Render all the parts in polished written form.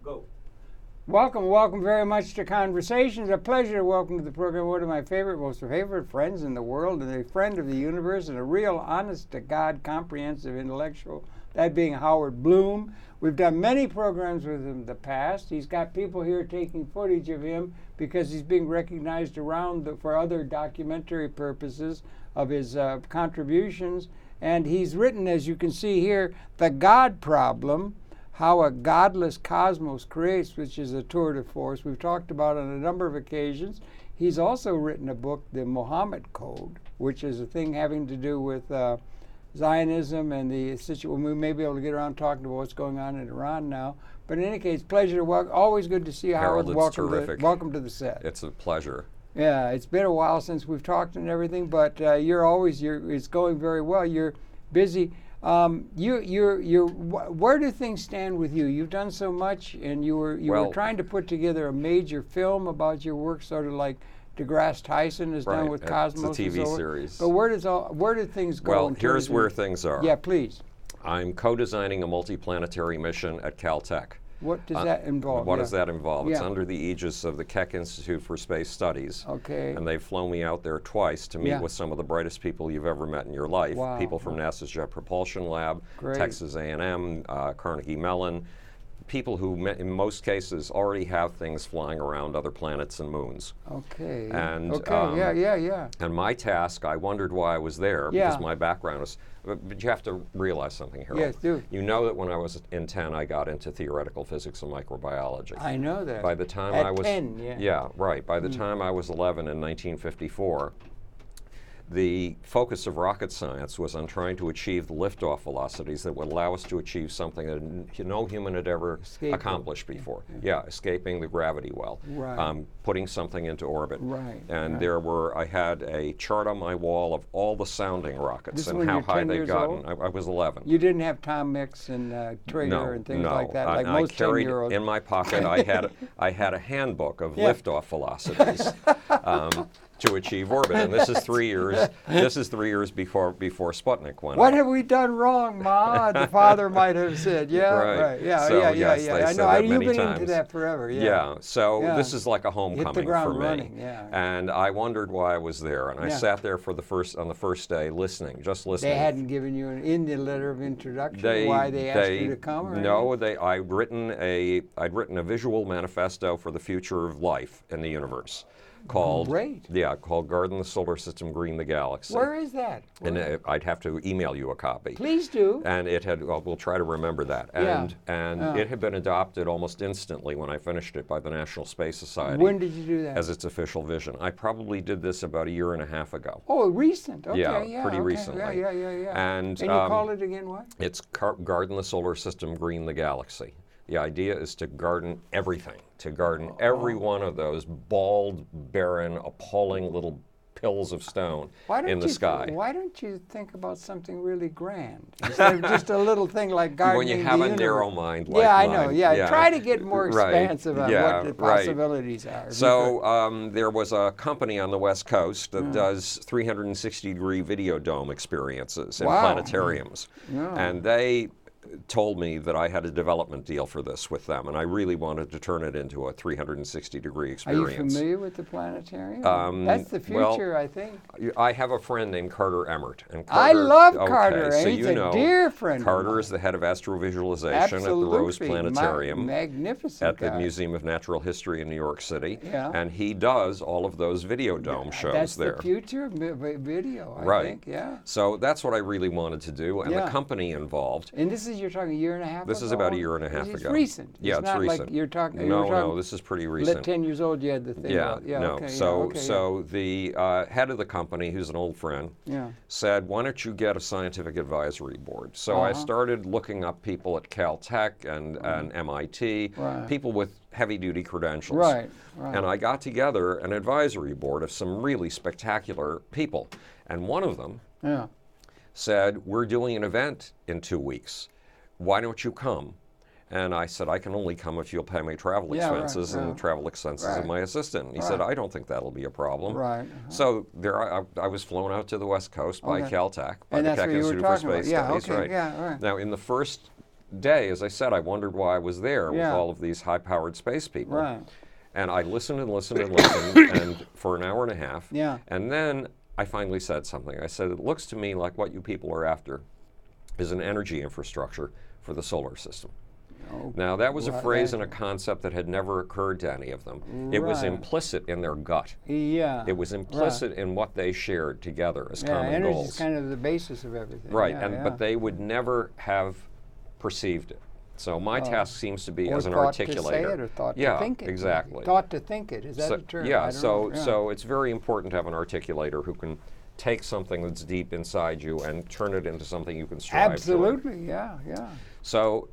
Go. Welcome very much to Conversations. A pleasure to welcome to the program one of my most favorite friends in the world, and a friend of the universe, and a real honest-to-God, comprehensive intellectual, that being Howard Bloom. We've done many programs with him in the past. He's got people here taking footage of him because he's being recognized for other documentary purposes of his contributions. And he's written, as you can see here, The God Problem, How A Godless Cosmos Creates, which is a tour de force we've talked about on a number of occasions. He's also written a book, The Mohammed Code, which is a thing having to do with Zionism and the situation. We may be able to get around talking about what's going on in Iran now. But in any case, pleasure to welcome. Always good to see you, Howard. Harold, it's terrific. Welcome to the set. It's a pleasure. Yeah, it's been a while since we've talked and everything, but it's going very well. You're busy. Where do things stand with you? You've done so much, and you were trying to put together a major film about your work, sort of like DeGrasse Tyson has done with Cosmos. It's a TV series. But where do things go? Well, here's where things are. Yeah, please. I'm co-designing a multiplanetary mission at Caltech. What does that involve? What does that involve? It's under the aegis of the Keck Institute for Space Studies. Okay. And they've flown me out there twice to meet with some of the brightest people you've ever met in your life. Wow. People from NASA's Jet Propulsion Lab, Texas A&M, Carnegie Mellon. People who, in most cases, already have things flying around other planets and moons. Okay. And And my task, I wondered why I was there, because my background is. But you have to realize something, Harold. Yes, do. You know that when I was in 10, I got into theoretical physics and microbiology. I know that. By the time At I was 10, yeah, right. By the time I was 11 in 1954. The focus of rocket science was on trying to achieve the liftoff velocities that would allow us to achieve something that no human had ever accomplished before. Yeah, escaping the gravity well, putting something into orbit. And I had a chart on my wall of all the sounding rockets and how high they'd gotten. I was 11. You didn't have Tom Mix and Traeger and things like that, like most 10-year-olds. In my pocket, I had a handbook of liftoff velocities. To achieve orbit, and this is 3 years. This is 3 years before Sputnik went. What have we done wrong, Ma? The father might have said. Yeah, right. Yeah, so, yeah. I know. You've been times. into that forever. So this is like a homecoming Hit the ground for me. running, And I wondered why I was there, and I sat there on the first day listening, just listening. They hadn't given you an Indian letter of introduction. Why they asked you to come? Or no, I'd written a visual manifesto for the future of life in the universe. Called Garden the Solar System, Green the Galaxy. Where is that? And I'd have to email you a copy. Please do. And it had. We'll try to remember that. And it had been adopted almost instantly when I finished it by the National Space Society. When did you do that? As its official vision. I probably did this about a year and a half ago. Oh, recent. Okay, pretty recently. Yeah. And you call it again what? It's Garden the Solar System, Green the Galaxy. The idea is to garden everything, to garden every one of those bald, barren, appalling little pills of stone in the sky. Why don't you think about something really grand instead of just a little thing like gardening? When you have a narrow mind like I mine. know. Yeah, try to get more expansive on what the possibilities are. So there was a company on the West Coast that does 360-degree video dome experiences in planetariums, and they told me that I had a development deal for this with them, and I really wanted to turn it into a 360-degree experience. Are you familiar with the planetarium? That's the future, I think. I have a friend named Carter Emmert. And I love Carter. So he's a dear friend. Carter is the head of astrovisualization at the Rose Planetarium. Magnificent at the Museum of Natural History in New York City. And he does all of those video dome shows there. That's the future of video, I think. So that's what I really wanted to do, and the company involved. And this is, you're talking a year and a half ago? This is about a year and a half ago. It's recent. Yeah, it's not recent. Like you're talking. No, this is pretty recent. 10 years old, you had the thing. So the head of the company, who's an old friend, said, "Why don't you get a scientific advisory board?" So I started looking up people at Caltech and MIT, people with heavy-duty credentials. And I got together an advisory board of some really spectacular people, and one of them said, "We're doing an event in 2 weeks. Why don't you come?" And I said, "I can only come if you'll pay my travel expenses and the travel expenses of my assistant." And he said, "I don't think that'll be a problem." So there I was flown out to the West Coast by Caltech, by the Keck Institute for Space Studies. Now, in the first day, as I said, I wondered why I was there with Yeah. all of these high-powered space people. Right. And I listened and listened and listened and for an hour and a half. Yeah. And then I finally said something. I said, it looks to me like what you people are after is an energy infrastructure for the solar system. Oh, Now, that was a phrase and a right. concept that had never occurred to any of them. It was Right. implicit in their gut. Yeah. It was implicit in what they shared together as Yeah, common energy goals. is kind of the basis of everything. Right, Yeah, yeah. but they would never have perceived it. So my task seems to be or as an thought articulator. to say it or thought yeah, to think it. exactly. Thought to think it. Is that So, a term? yeah, I don't know. Yeah. so it's very important to have an articulator who can take something that's deep inside you and turn it into something you can strive toward. Absolutely, yeah, yeah. So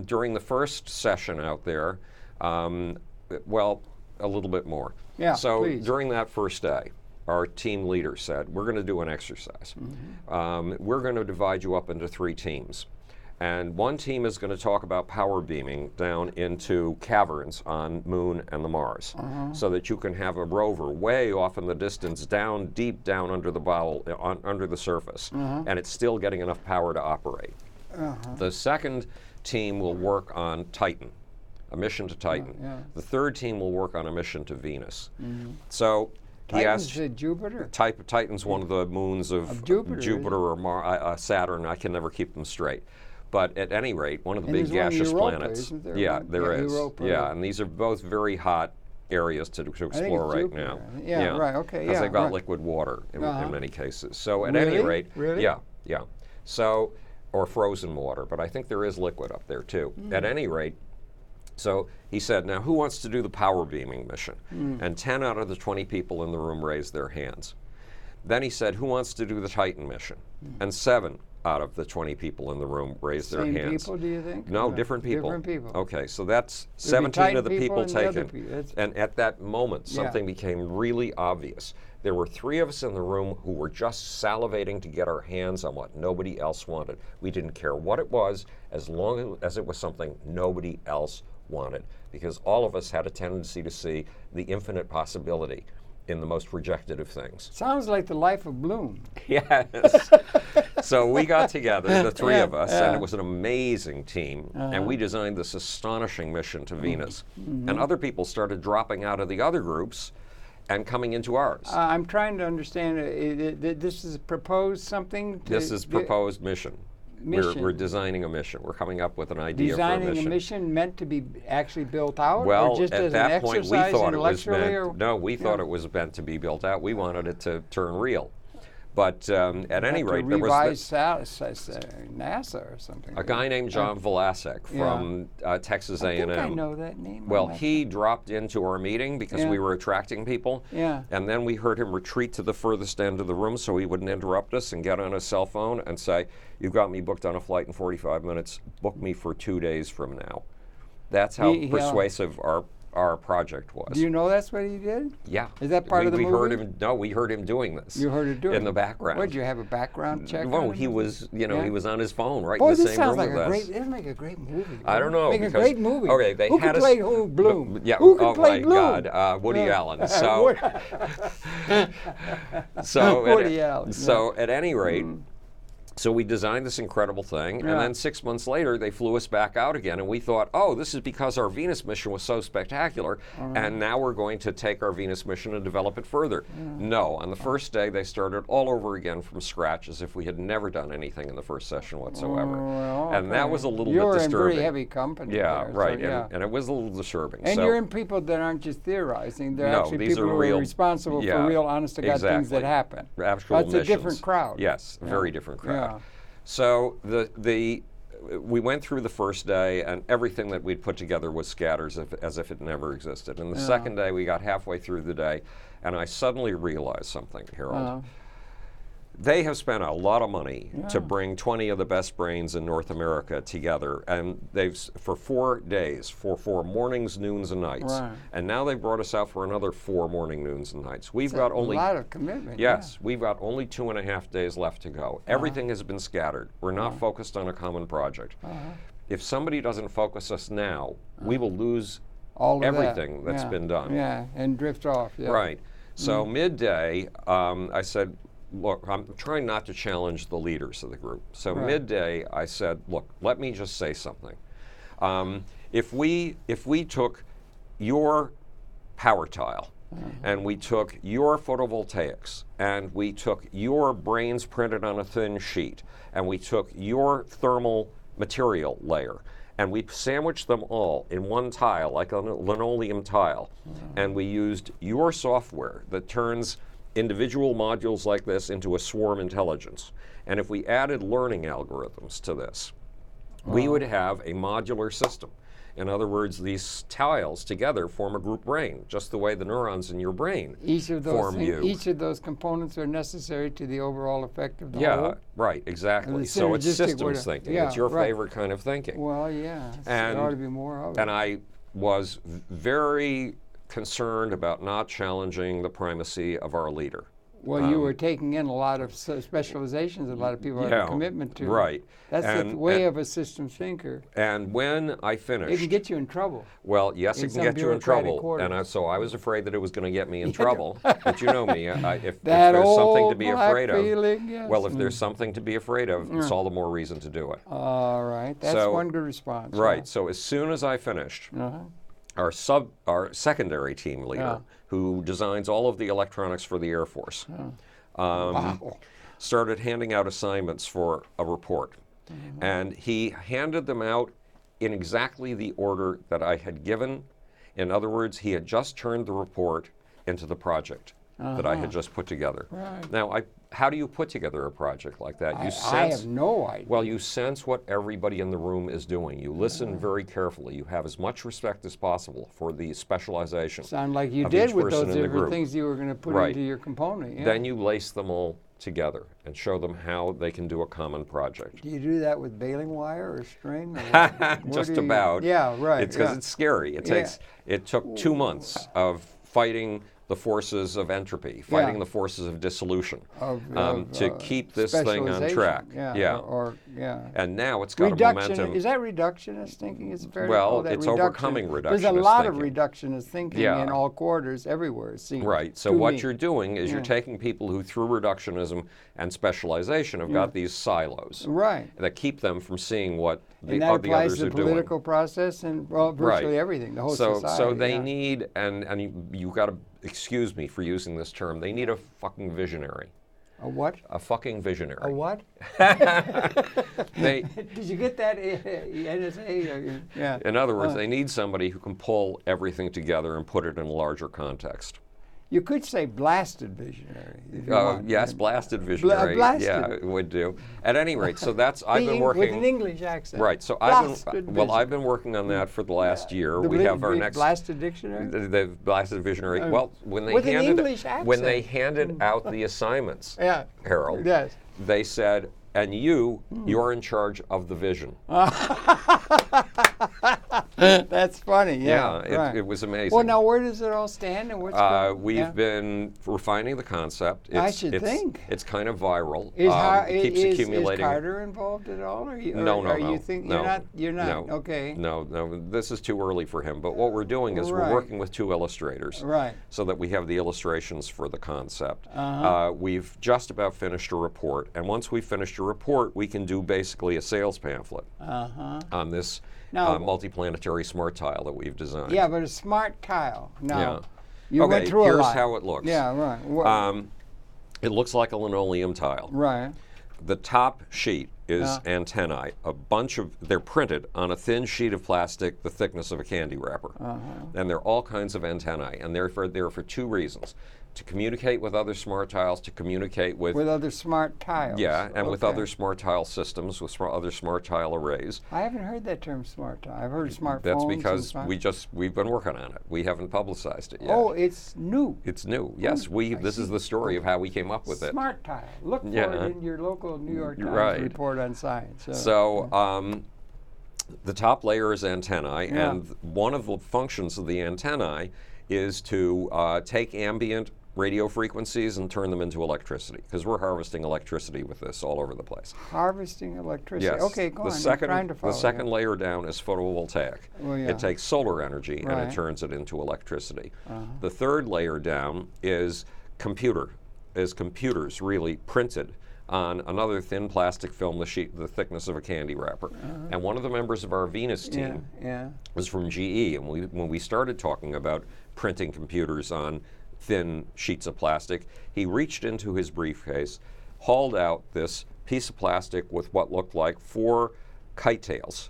during the first session out there, well, a little bit more. Yeah, so please. during that first day, our team leader said, we're going to do an exercise. We're going to divide you up into 3 teams. And one team is going to talk about power beaming down into caverns on Moon and the Mars, so that you can have a rover way off in the distance, down deep down under the bowel, under the surface, and it's still getting enough power to operate. The second team will work on Titan, a mission to Titan. yeah. The third team will work on a mission to Venus. So he Titan's asked. Jupiter? Titan's one of the moons of Jupiter, or Saturn. I can never keep them straight. But at any rate, one of the And big there's one gaseous Europa, planets. isn't there? Yeah, One? there Yeah, is. Europa. Yeah, and these are both very hot areas to explore right Jupiter. now. Yeah, right, okay, Because yeah, they've got right. liquid water in many cases. So at Really? any rate, Really? yeah. So, or frozen water, but I think there is liquid up there too. At any rate, so he said, now who wants to do the power beaming mission? And 10 out of the 20 people in the room raised their hands. Then he said, who wants to do the Titan mission? And 7 out of the 20 people in the room raised their Same hands. people, do you think? No, Or different people. Different people. Okay, so that's There'd be 17 of Titan the people and the other taken. people. That's- And at that moment, Yeah. something became really obvious. There were 3 of us in the room who were just salivating to get our hands on what nobody else wanted. We didn't care what it was, as long as it was something nobody else wanted, because all of us had a tendency to see the infinite possibility in the most rejected of things. Sounds like the life of Bloom. Yes. So we got together, the 3 of us, Yeah. and it was an amazing team, and we designed this astonishing mission to Venus. And other people started dropping out of the other groups and coming into ours. I'm trying to understand, this is proposed something? This is proposed mission. Mission. We're designing a mission. We're coming up with an idea Designing for a mission. a mission meant to be actually built out? Well, or just at as that an point, we exercise thought it was intellectually? meant. No, we thought it was meant to be built out. We wanted it to turn real. But at any rate, there was NASA or something. a guy named John Velasek from Texas A&M. I think I know that name. Well, he dropped into our meeting because Yeah. we were attracting people. Yeah. And then we heard him retreat to the furthest end of the room so he wouldn't interrupt us and get on his cell phone and say, "You've got me booked on a flight in 45 minutes. Book me for 2 days from now." That's how persuasive our project was. Do you know that's what he did? Yeah. Is that part of the we movie? heard him. No, we heard him doing this. You heard it doing in the background. What, did you have a background check? No, on he it? was. He Yeah. was on his phone right Boy, in the this same sounds room like with a us. great. It'll make a great movie. I don't know. Make a because- great movie. Okay, they who had could us. play who? Bloom. Yeah. Who could oh play my Bloom? God, Woody Allen. So, Woody Allen. So at any rate. So we designed this incredible thing, and then 6 months later, they flew us back out again, and we thought, oh, this is because our Venus mission was so spectacular, and now we're going to take our Venus mission and develop it further. No, on the first day, they started all over again from scratch, as if we had never done anything in the first session whatsoever. And that was a little You're bit disturbing. You're in very heavy company. Yeah, there, right, so, yeah. and it was a little disturbing. And so, you're in people that aren't just theorizing; they're No, actually these people are who real- are responsible for yeah, real, honest-to-God things that exactly. happen. actual That's a missions. different crowd. Yes, a very different crowd. Yeah. So we went through the first day, and everything that we'd put together was scattered as if it never existed. And the second day, we got halfway through the day, and I suddenly realized something, Harold. They have spent a lot of money to bring 20 of the best brains in North America together, and they've for 4 days, for 4 mornings, noons, and nights. Right. And now they brought us out for another 4 morning, noons, and nights. We've got only a lot of commitment. Yes, we've got only 2.5 days left to go. Everything has been scattered. We're not focused on a common project. If somebody doesn't focus us now, we will lose All of everything that. that's been done. Yeah, and drift off. Yeah. Right. So midday, I said, look, I'm trying not to challenge the leaders of the group. So midday, I said, look, let me just say something. If we took your power tile, and we took your photovoltaics, and we took your brains printed on a thin sheet, and we took your thermal material layer, and we sandwiched them all in one tile, like a linoleum tile, and we used your software that turns individual modules like this into a swarm intelligence. And if we added learning algorithms to this, we would have a modular system. In other words, these tiles together form a group brain, just the way the neurons in your brain form you. Each of those components are necessary to the overall effect of the whole? Yeah, right, exactly. So it's systems thinking. It's your favorite kind of thinking. Well, yeah, there ought to be more of it. And I was very concerned about not challenging the primacy of our leader. Well, you were taking in a lot of specializations a lot of people have a commitment to. Right. That's the way of a systems thinker. And when I finished... It can get you in trouble. Well, yes, it can get you in trouble. And so I was afraid that it was going to get me in trouble. But you know me, if there's something to be afraid of... Yes. Well, if there's something to be afraid of, it's all the more reason to do it. All right. That's one good response. Right. So as soon as I finished... Our secondary team leader, who designs all of the electronics for the Air Force, started handing out assignments for a report. And he handed them out in exactly the order that I had given. In other words, he had just turned the report into the project that I had just put together. Right. Now, how do you put together a project like that? I have no idea. Well, you sense what everybody in the room is doing. You listen very carefully. You have as much respect as possible for the specialization. Sound like you did with those different things you were going to put into your component. Yeah. Then you lace them all together and show them how they can do a common project. Do you do that with baling wire or string? Or just about. Yeah, right. It's because it's scary. It took 2 months of fighting the forces of entropy, fighting the forces of dissolution, to keep this thing on track. And now it's got a momentum. Is that reductionist thinking? Is it fair well, to call that it's overcoming reductionist There's a lot thinking. Of reductionist thinking in all quarters, everywhere, it seems. Right. So what you're doing is you're taking people who, through reductionism and specialization, have got these silos that keep them from seeing what the others are doing. And that applies to the political process and virtually everything, the whole society. So they need, and you've got to excuse me for using this term, they need a fucking visionary. A what? A fucking visionary. A what? Did you get that? NSA? Yeah. In other words, they need somebody who can pull everything together and put it in a larger context. You could say blasted visionary. Yes, blasted visionary. Blasted. Yeah, it would do. At any rate, so that's I've been working with an English accent. Right. So I've been working on that for the last year. We have our next blasted dictionary. The blasted visionary. Well, when they handed out the assignments, Harold, they said, and you're in charge of the vision. That's funny, it was amazing. Well, now where does it all stand and what's going? We've been refining the concept. I should think. It's kind of viral. It keeps accumulating. Is Carter involved at all? Or you, no. You're not? No. Okay. No, this is too early for him. But what we're doing is we're working with 2 illustrators. Right. So that we have the illustrations for the concept. We've just about finished a report. And once we've finished a report, we can do basically a sales pamphlet on this multiplanetary smart tile that we've designed. Yeah, but a smart tile. Now, you went through a lot. Here's how it looks. Yeah, right. It looks like a linoleum tile. Right. The top sheet is antennae. They're printed on a thin sheet of plastic the thickness of a candy wrapper. And they're all kinds of antennae. And they're for 2 reasons. To communicate with other smart tiles, to communicate with other smart tiles. Yeah, and with other smart tile systems, with other smart tile arrays. I haven't heard that term smart tile. I've heard smartphones. That's because we've been working on it. We haven't publicized it yet. Oh, it's new. It's new. Yes, this is the story of how we came up with it. Smart tile. Look for it in your local New York Times report on science. The top layer is antennae, and one of the functions of the antennae is to take ambient radio frequencies and turn them into electricity, because we're harvesting electricity with this all over the place. Harvesting electricity. Yes. Okay, go on. I'm trying to follow. The second layer down is photovoltaic. It takes solar energy and it turns it into electricity. The third layer down is computer is computers really printed on another thin plastic film, the thickness of a candy wrapper. And one of the members of our Venus team was from GE, and when we started talking about printing computers on thin sheets of plastic, he reached into his briefcase, hauled out this piece of plastic with what looked like 4 kite tails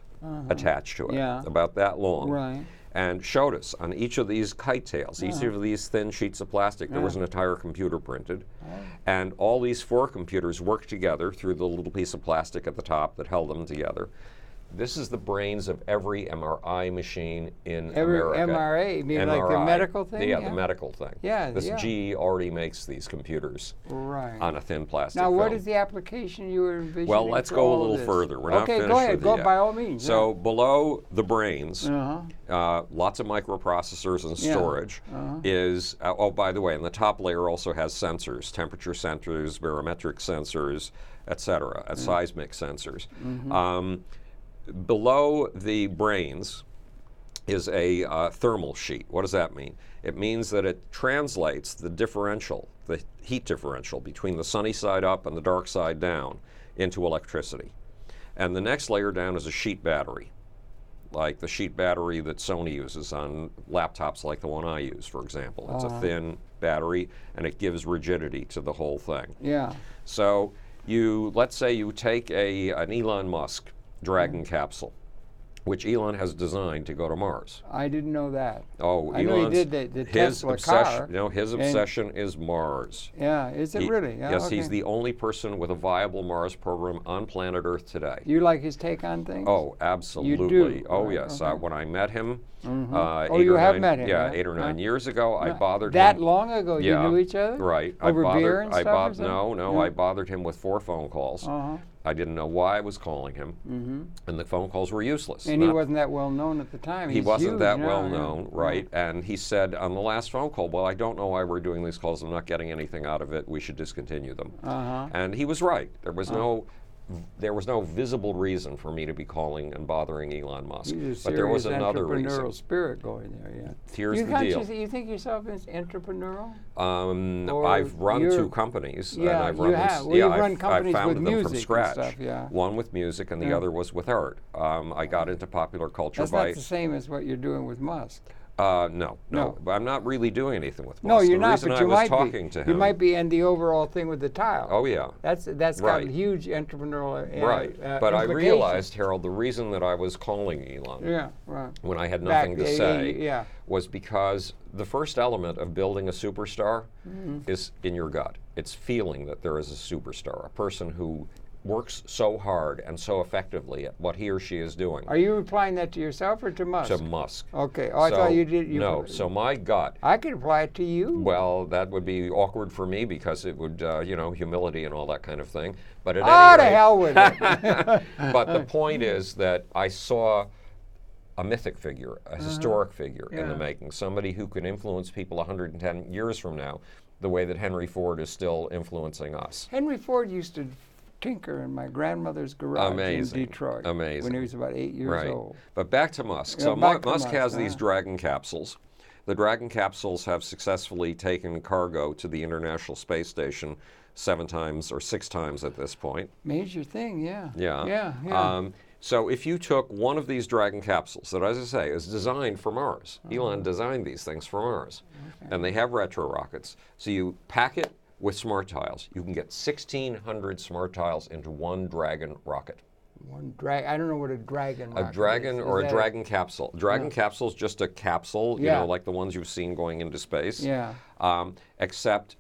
attached to it, about that long, and showed us on each of these kite tails, each of these thin sheets of plastic, there was an entire computer printed. And all these 4 computers worked together through the little piece of plastic at the top that held them together. This is the brains of every MRI machine in America. MRI, you mean MRI. Like the medical thing? Yeah, the medical thing. This GE already makes these computers on a thin plastic Now, film. what is the application you were envisioning? Well, let's go a little further. We're not finished go ahead. with Go it by all means. So below the brains, lots of microprocessors and storage is, oh, by the way, and the top layer also has sensors, temperature sensors, barometric sensors, et cetera, seismic sensors. Below the brains is a thermal sheet. What does that mean? It means that it translates the differential, the heat differential between the sunny side up and the dark side down into electricity. And the next layer down is a sheet battery, like the sheet battery that Sony uses on laptops like the one I use, for example. It's a thin battery, and it gives rigidity to the whole thing. So let's say you take an Elon Musk Dragon capsule, which Elon has designed to go to Mars. I didn't know that. Oh, I know he did the Tesla car. His obsession is Mars. Yeah, is it really? Yeah, yes, he's the only person with a viable Mars program on planet Earth today. You like his take on things? Oh, absolutely. You do? Oh, yes. When I met him, you have met him? Yeah, 8 or 9 years ago, I bothered him. That long ago? You knew each other? Right. Over beer and stuff? No, I bothered him with 4 phone calls. I didn't know why I was calling him, and the phone calls were useless. And he wasn't that well known at the time. He wasn't that well known, right? And he said on the last phone call, well, I don't know why we're doing these calls. I'm not getting anything out of it. We should discontinue them. And he was right. There was no visible reason for me to be calling and bothering Elon Musk. But there was another reason. Entrepreneurial spirit going there, yeah. Here's the deal. You think yourself as entrepreneurial? I've run 2 companies. Yeah, and I've run you have. Well, you've run companies I with founded them music from scratch. And stuff, One with music, and the other was with art. I got into popular culture That's not the same as what you're doing with Musk. No. I'm not really doing anything with Musk. No, you're not, but you might be. Talking to him. You might be in the overall thing with the tile. Oh, yeah. That's got huge entrepreneurial but I realized, Harold, the reason that I was calling Elon when I had nothing to say was because the first element of building a superstar is in your gut. It's feeling that there is a superstar, a person who works so hard and so effectively at what he or she is doing. Are you replying that to yourself or to Musk? To Musk. Okay. Oh, I thought you did. No. So my gut. I could apply it to you. Well, that would be awkward for me because it would, humility and all that kind of thing. But at any rate, to hell with it. But the point is that I saw a mythic figure, a historic figure in the making, somebody who can influence people 110 years from now, the way that Henry Ford is still influencing us. Henry Ford used to tinker in my grandmother's garage in Detroit when he was about 8 years old. But back to Musk. So Musk has these Dragon capsules. The Dragon capsules have successfully taken cargo to the International Space Station 7 times or 6 times at this point. Major thing, Yeah. So if you took one of these Dragon capsules that, as I say, is designed for Mars, Elon designed these things for Mars, and they have retro rockets. So you pack it with smart tiles. You can get 1,600 smart tiles into one Dragon rocket. I don't know what a Dragon rocket is. A Dragon or a Dragon capsule. Dragon capsule is just a capsule, you know, like the ones you've seen going into space. Except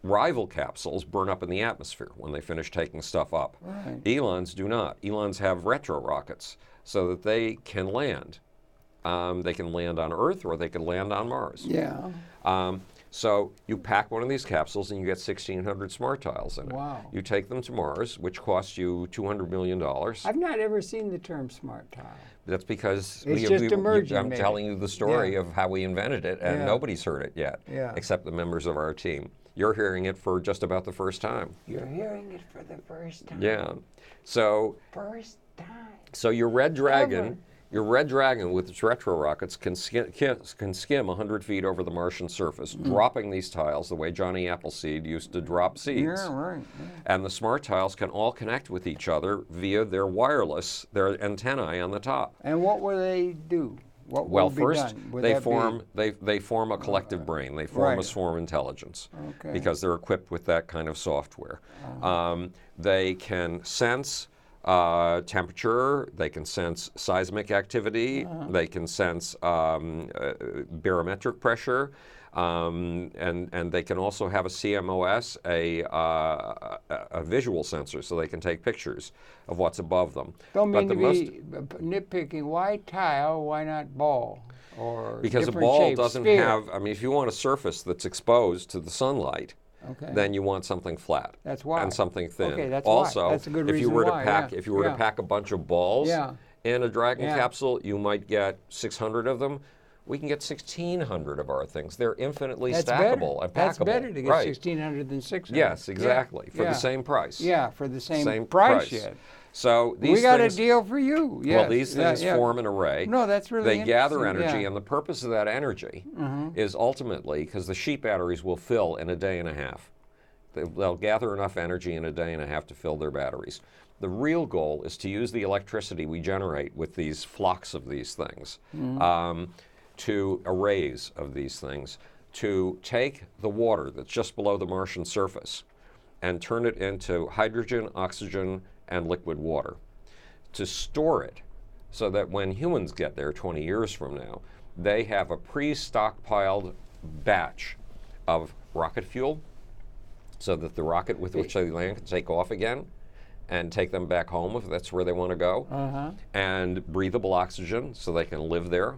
rival capsules burn up in the atmosphere when they finish taking stuff up. Elon's do not. Elon's have retro rockets so that they can land. They can land on Earth or they can land on Mars. So you pack one of these capsules and you get 1,600 smart tiles in it. You take them to Mars, which costs you $200 million. I've not ever seen the term smart tile. That's because I'm telling you the story of how we invented it, and nobody's heard it yet, except the members of our team. You're hearing it for just about the first time. You're hearing it for the first time. Yeah. So first time. So your red dragon Your Red Dragon with its retro rockets can skim 100 feet over the Martian surface, dropping these tiles the way Johnny Appleseed used to drop seeds. Yeah, right. Yeah. And the smart tiles can all connect with each other via their wireless, their antennae on the top. And what will they do? What Well, will be first done? they form a collective brain. They form a swarm intelligence because they're equipped with that kind of software. They can sense temperature. They can sense seismic activity. They can sense barometric pressure. And they can also have a CMOS, a visual sensor, so they can take pictures of what's above them. Don't mean to be nitpicking. Why tile? Why not ball? Or because a ball doesn't have. I mean, if you want a surface that's exposed to the sunlight, then you want something flat. That's why. And something thin. Okay, that's also, why. That's a good if you reason were to why, pack, if you were to pack a bunch of balls in a Dragon capsule, you might get 600 of them. We can get 1,600 of our things. They're infinitely stackable and packable. That's better to get 1,600 than 600. Yes, exactly. For the same price. Yeah, for the same price. Yet. So these we got a deal for you. Yes. Well, these things form an array. No, that's really They gather energy, and the purpose of that energy is ultimately, because the sheet batteries will fill in a day and a half. They'll gather enough energy in a day and a half to fill their batteries. The real goal is to use the electricity we generate with these flocks of these things, to arrays of these things, to take the water that's just below the Martian surface and turn it into hydrogen, oxygen, and liquid water, to store it so that when humans get there 20 years from now, they have a pre-stockpiled batch of rocket fuel so that the rocket with which they land can take off again and take them back home if that's where they want to go, and breathable oxygen so they can live there,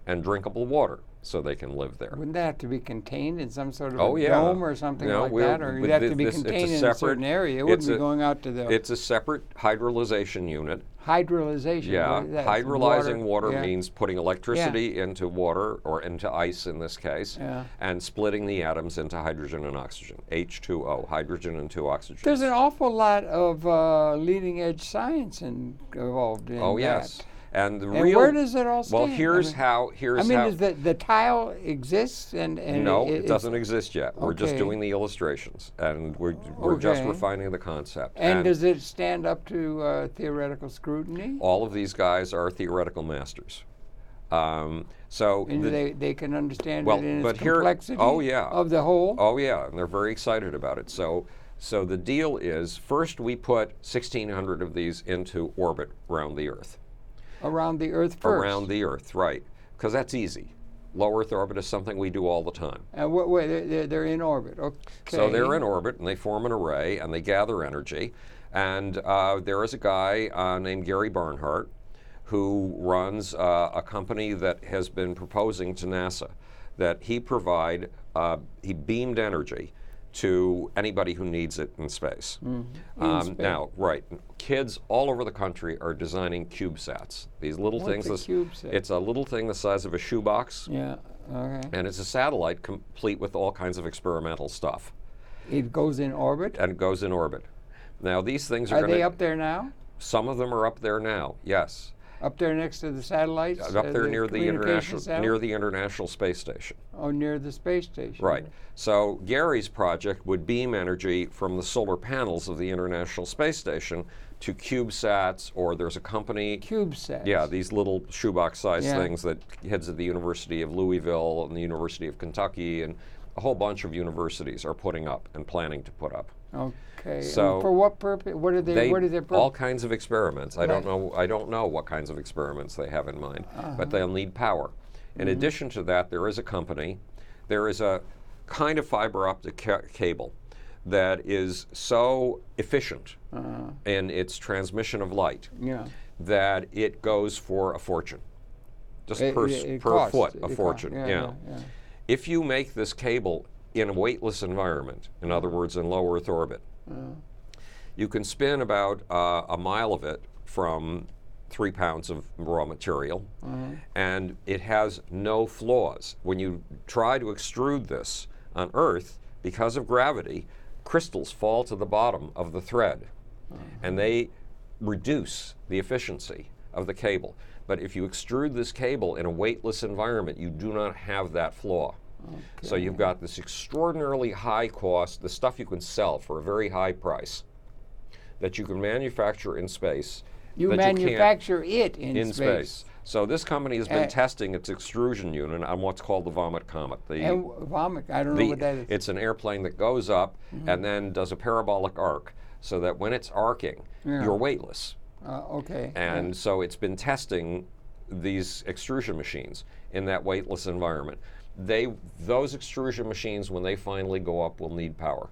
and drinkable water so they can live there. Wouldn't that have to be contained in some sort of a dome or something like that? Or you'd have to be contained in a certain area? It wouldn't be going out to the... It's a separate hydrolyzation unit. Hydrolyzation? Yeah. Hydrolyzing water means putting electricity into water, or into ice in this case, and splitting the atoms into hydrogen and oxygen. H2O, hydrogen and 2 oxygens. There's an awful lot of leading edge science involved in that. Oh, yes. And where does it all stand? Well, here's how. Does the tile exist? And no, it doesn't exist yet. We're just doing the illustrations, and we're just refining the concept. And does it stand up to theoretical scrutiny? All of these guys are theoretical masters. And they can understand it in its complexity of the whole? Oh, yeah, and they're very excited about it. So the deal is, first we put 1,600 of these into orbit around the Earth. Around the Earth first? Around the Earth, right. Because that's easy. Low Earth orbit is something we do all the time. They're in orbit, okay. So they're in orbit, and they form an array, and they gather energy. And there is a guy named Gary Barnhart who runs a company that has been proposing to NASA that he beamed energy to anybody who needs it in space. Now, kids all over the country are designing CubeSats. These little things. It's a little thing the size of a shoebox. Yeah. Okay. And it's a satellite complete with all kinds of experimental stuff. It goes in orbit? And it goes in orbit. Now, these things are they up there now? Some of them are up there now, yes. Up there next to the satellites? Up there near the International Space Station. Oh, near the space station. Right. So Gary's project would beam energy from the solar panels of the International Space Station to CubeSats, or there's a company... CubeSats? Yeah, these little shoebox-sized things that heads of the University of Louisville and the University of Kentucky and a whole bunch of universities are putting up and planning to put up. Okay. So and for what purpose? What are their purpose? All kinds of experiments. I don't know what kinds of experiments they have in mind, but they'll need power. In addition to that, there is a kind of fiber optic cable that is so efficient in its transmission of light that it goes for a fortune. Just per foot, a fortune. Yeah. If you make this cable in a weightless environment, in other words, in low Earth orbit, you can spin about a mile of it from 3 pounds of raw material, and it has no flaws. When you try to extrude this on Earth, because of gravity, crystals fall to the bottom of the thread, and they reduce the efficiency of the cable. But if you extrude this cable in a weightless environment, you do not have that flaw. Okay. So you've got this extraordinarily high cost, the stuff you can sell for a very high price, that you can manufacture in space. You manufacture it in space. So this company has been testing its extrusion unit on what's called the Vomit Comet. Vomit, I don't know what that is. It's an airplane that goes up and then does a parabolic arc, so that when it's arcing, you're weightless. Okay. And so it's been testing these extrusion machines in that weightless environment. Those extrusion machines, when they finally go up, will need power.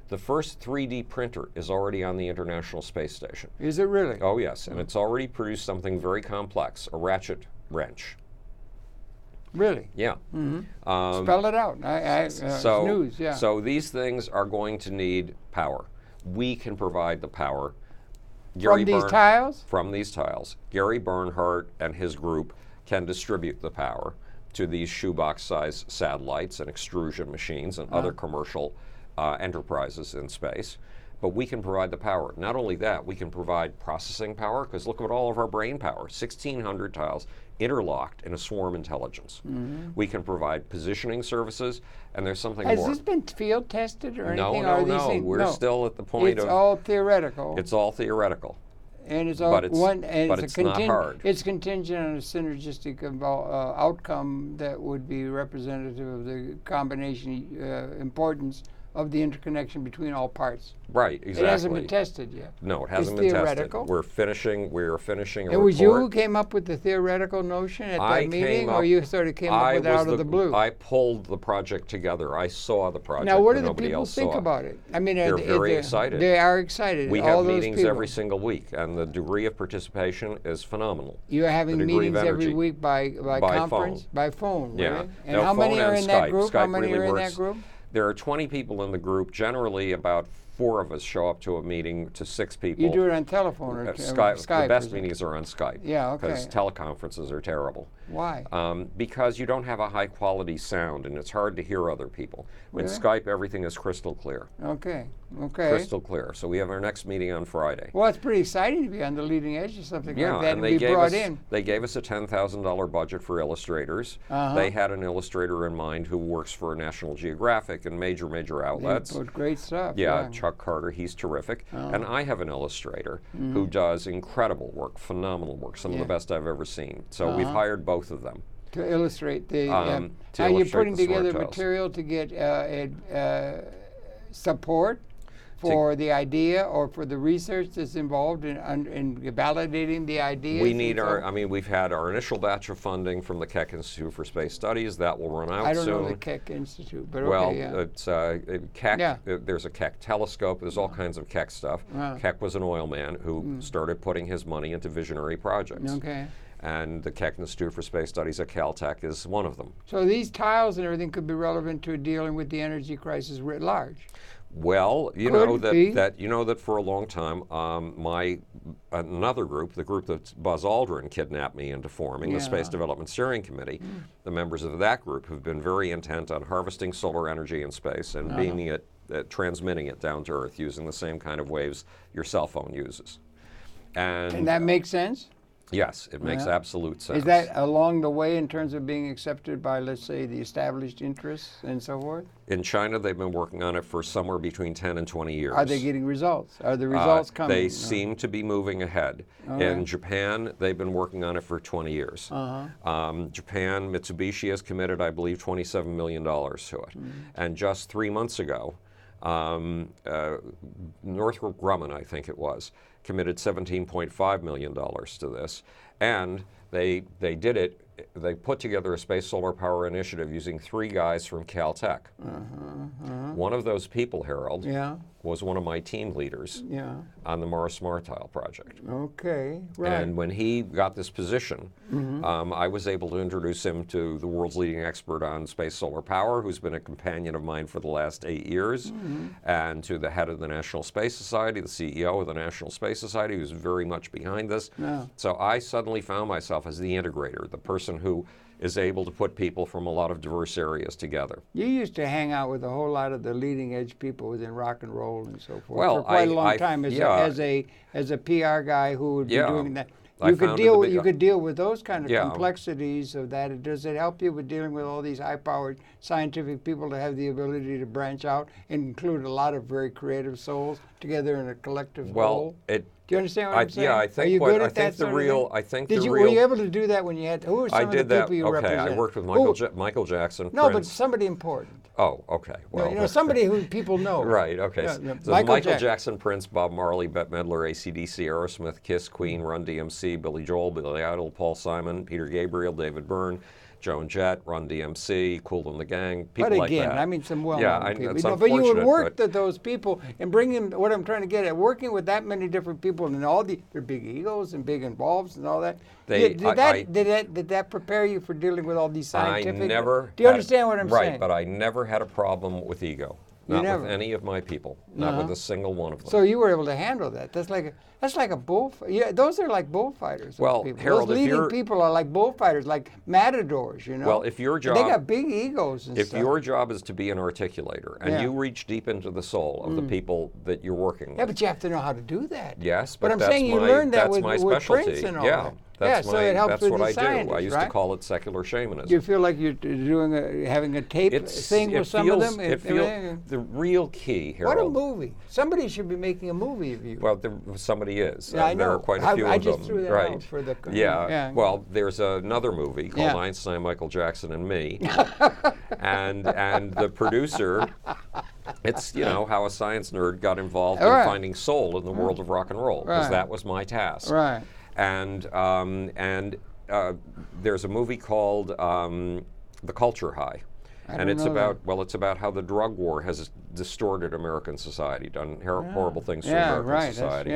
The first 3D printer is already on the International Space Station. Is it really? Oh, yes. And it's already produced something very complex, a ratchet wrench. Really? Yeah. Spell it out. It's news, yeah. So these things are going to need power. We can provide the power. From these tiles? From these tiles. Gary Bernhardt and his group can distribute the power to these shoebox-sized satellites and extrusion machines and other commercial enterprises in space, but we can provide the power. Not only that, we can provide processing power, because look at all of our brain power, 1,600 tiles interlocked in a swarm intelligence. We can provide positioning services, and there's something more. Has this been field tested or anything? No. We're still at the point of... It's all theoretical. It's all theoretical. And it's all it's not hard. It's contingent on a synergistic outcome that would be representative of the combination importance of the interconnection between all parts. Right, exactly. It hasn't been tested yet. No, it hasn't been theoretical. tested. We're finishing a report. It was you who came up with the theoretical notion at that meeting, or you sort of came up with it out of the blue? I pulled the project together. I saw the project. Now, what do the people think about it? I mean, they're very excited. They are excited. We have meetings every single week, and the degree of participation is phenomenal. You're having meetings every week by conference? Phone. By phone, yeah. Really? And how many are in that group? How many are in that group? There are 20 people in the group. Generally, about 4 of us show up to a meeting to 6 people. You do it on telephone or Skype? The best meetings are on Skype. Yeah, okay. Because teleconferences are terrible. Why? Because you don't have a high quality sound, and it's hard to hear other people. With Skype, everything is crystal clear. Okay. Crystal clear. So we have our next meeting on Friday. Well, it's pretty exciting to be on the leading edge of something like that and be brought in. They gave us a $10,000 budget for illustrators. They had an illustrator in mind who works for National Geographic and major outlets. They put great stuff. Yeah, Chuck Carter, he's terrific. And I have an illustrator who does incredible work, phenomenal work, some of the best I've ever seen. So we've hired both of them. To illustrate the... Are you putting together material to get support for the idea or for the research that's involved in validating the idea? We've had our initial batch of funding from the Keck Institute for Space Studies. That will run out soon. I don't know the Keck Institute, but it's Keck. There's a Keck telescope. There's all kinds of Keck stuff. Keck was an oil man who started putting his money into visionary projects. Okay. And the Keck Institute for Space Studies at Caltech is one of them. So these tiles and everything could be relevant to dealing with the energy crisis writ large. Well, you know that for a long time, another group, the group that Buzz Aldrin kidnapped me into forming, the Space Development Steering Committee, the members of that group have been very intent on harvesting solar energy in space and beaming it, transmitting it down to Earth using the same kind of waves your cell phone uses. And that makes sense? Yes, it makes absolute sense. Is that along the way in terms of being accepted by, let's say, the established interests and so forth? In China, they've been working on it for somewhere between 10 and 20 years. Are they getting results? Are the results coming? They seem to be moving ahead. In Japan, they've been working on it for 20 years. Japan, Mitsubishi has committed, I believe, $27 million to it. And just 3 months ago, Northrop Grumman, I think it was, committed $17.5 million to this, and they did it. They put together a space solar power initiative using 3 guys from Caltech. One of those people, Harold, was one of my team leaders on the Mars Smart Tile project. Okay, right. And when he got this position, I was able to introduce him to the world's leading expert on space solar power, who's been a companion of mine for the last 8 years, and to the head of the National Space Society, the CEO of the National Space Society, who's very much behind this. So I suddenly found myself as the integrator, the person who is able to put people from a lot of diverse areas together. You used to hang out with a whole lot of the leading edge people within rock and roll and so forth for quite a long time as a PR guy who would be doing that. You could deal with those kind of complexities of that. Does it help you with dealing with all these high-powered scientific people to have the ability to branch out and include a lot of very creative souls together in a collective whole? Do you understand what I'm saying? Yeah, I think. Are you good at that Were you able to do that when you had? Who were some of the people you represented? I worked with Michael Jackson. No, Prince. but somebody important. Oh, okay. Well, somebody who people know. Right. Okay. So Michael Jackson, Prince, Bob Marley, Bette Midler, AC/DC, Aerosmith, Kiss, Queen, Run DMC, Billy Joel, Billy Idol, Paul Simon, Peter Gabriel, David Byrne, Joan Jett, Run DMC, Kool and the Gang, people like that. But again, I mean some well-known people. It's but you would work with those people and bring in, what I'm trying to get at, working with that many different people and all their big egos and big involves and all that. Did that prepare you for dealing with all these scientific? Do you understand what I'm saying? Right, but I never had a problem with ego. Not with any of my people. Not with a single one of them. So you were able to handle that. That's like a bullfight. Yeah, those are like bullfighters. Well, Harold, those leading people are like bullfighters, like matadors. Well, if your job, they got big egos. And if your job is to be an articulator and you reach deep into the soul of the people that you're working with. Yeah, but you have to know how to do that. Yes, but I'm saying you learned that with Prince and all that. That's so it helps that's with what the I do. I used to call it secular shamanism. Do you feel like you're having a tape thing with some of them? The real key, Harold. What a movie! Somebody should be making a movie of you. Well, somebody is. Yeah, I know. There are quite a few of them. I just threw that out for the. Yeah. Well, there's another movie called Einstein, Michael Jackson, and Me, and the producer. It's how a science nerd got involved in finding soul in the world of rock and roll, because that was my task. Right. And there's a movie called The Culture High. And it's about how the drug war has distorted American society, done horrible things to American society.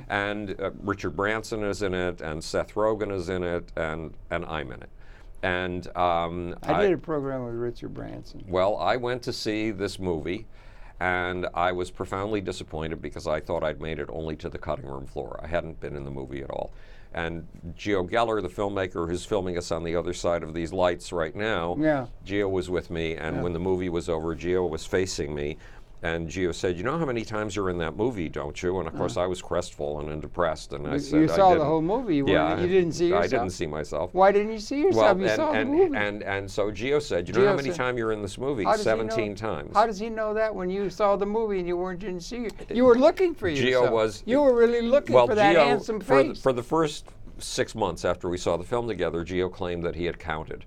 And Richard Branson is in it, and Seth Rogen is in it, and I'm in it. And I did a program with Richard Branson. Well, I went to see this movie, and I was profoundly disappointed because I thought I'd made it only to the cutting room floor. I hadn't been in the movie at all. And Gio Geller, the filmmaker who's filming us on the other side of these lights right now, Gio was with me, and when the movie was over, Gio was facing me, and Gio said, "You know how many times you're in that movie, don't you?" And of course, I was crestfallen and depressed, and I said, "You saw the whole movie? You didn't see yourself? I didn't see myself. Why didn't you see yourself? You saw the movie." And so Gio said, "You know how many times you're in this movie? 17 times." How does he know that when you saw the movie and you didn't see it? You were looking for yourself. You were really looking for that handsome face. For the first 6 months after we saw the film together, Gio claimed that he had counted.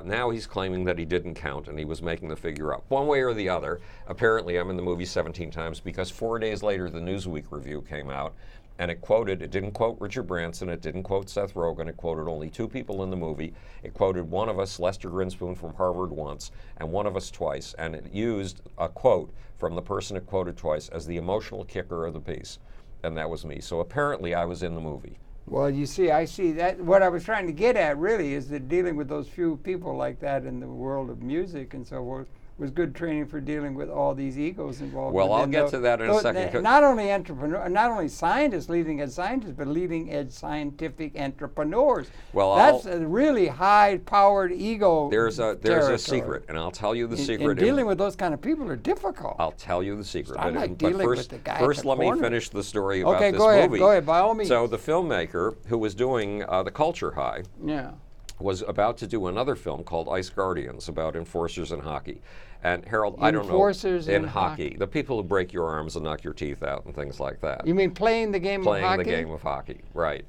Now he's claiming that he didn't count and he was making the figure up. One way or the other, apparently I'm in the movie 17 times because 4 days later the Newsweek review came out and it didn't quote Richard Branson, it didn't quote Seth Rogen, it quoted only 2 people in the movie. It quoted one of us, Lester Grinspoon from Harvard once, and one of us twice, and it used a quote from the person it quoted twice as the emotional kicker of the piece, and that was me. So apparently I was in the movie. Well, you see, I see that. What I was trying to get at really is that dealing with those few people like that in the world of music and so forth was good training for dealing with all these egos involved. Well, I'll get to that in a second. Not only scientists, leading edge scientists, but leading edge scientific entrepreneurs. Well, that's a really high-powered ego. There's a secret, and I'll tell you the secret. And dealing with those kind of people are difficult. I'll tell you the secret. I like dealing with the guy. First, let me finish the story about this movie. Go ahead, by all means. So the filmmaker who was doing The Culture High. Was about to do another film called Ice Guardians about enforcers in hockey. And Harold, I don't know. Enforcers in hockey. The people who break your arms and knock your teeth out and things like that. You mean playing the game of hockey? Playing the game of hockey, right.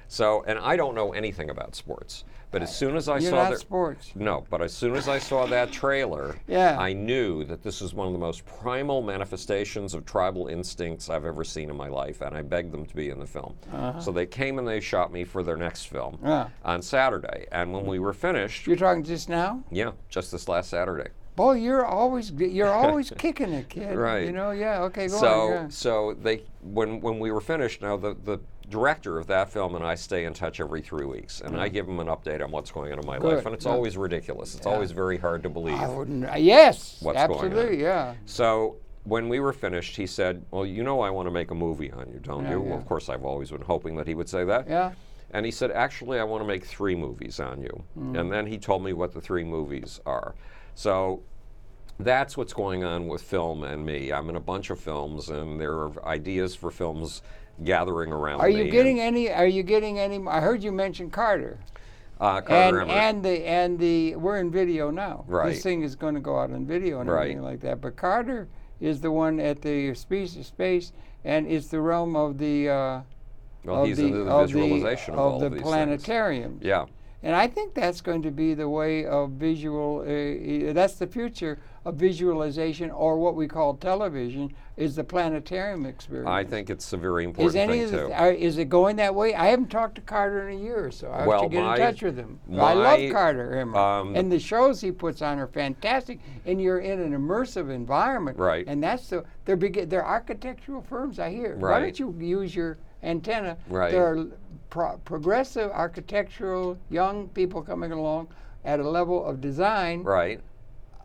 So, and I don't know anything about sports. But as soon as I saw that sports. No, but as soon as I saw that trailer, I knew that this was one of the most primal manifestations of tribal instincts I've ever seen in my life, and I begged them to be in the film. So they came and they shot me for their next film on Saturday. And when we were finished, you're talking just now? Yeah, just this last Saturday. Boy, you're always kicking it, kid. Right. You know, okay, go on. So they when we were finished, now the director of that film and I stay in touch every 3 weeks, and I give him an update on what's going on in my life, and it's always ridiculous. It's always very hard to believe. Yes, what's absolutely, going on. So when we were finished, he said, "Well, you know I want to make a movie on you, don't you?" Well, of course, I've always been hoping that he would say that. Yeah. And he said, "Actually, I want to make 3 movies on you." And then he told me what the 3 movies are. So that's what's going on with film and me. I'm in a bunch of films, and there are ideas for films gathering around me. Are you getting any? I heard you mention Carter. And we're in video now. Right. This thing is going to go out on video and everything like that. But Carter is the one at the space, and it's the realm of the he's into the visualization of all the of these planetariums. things. Yeah. And I think that's going to be the way of visual. That's the future of visualization, or what we call television, is the planetarium experience. I think it's a very important thing too. Is it going that way? I haven't talked to Carter in a year or so. I have to get in touch with him. I love Carter, and the shows he puts on are fantastic. And you're in an immersive environment, right? And that's they're architectural firms, I hear. Right. Why don't you use your antenna? Right. There are progressive architectural young people coming along at a level of design. Right.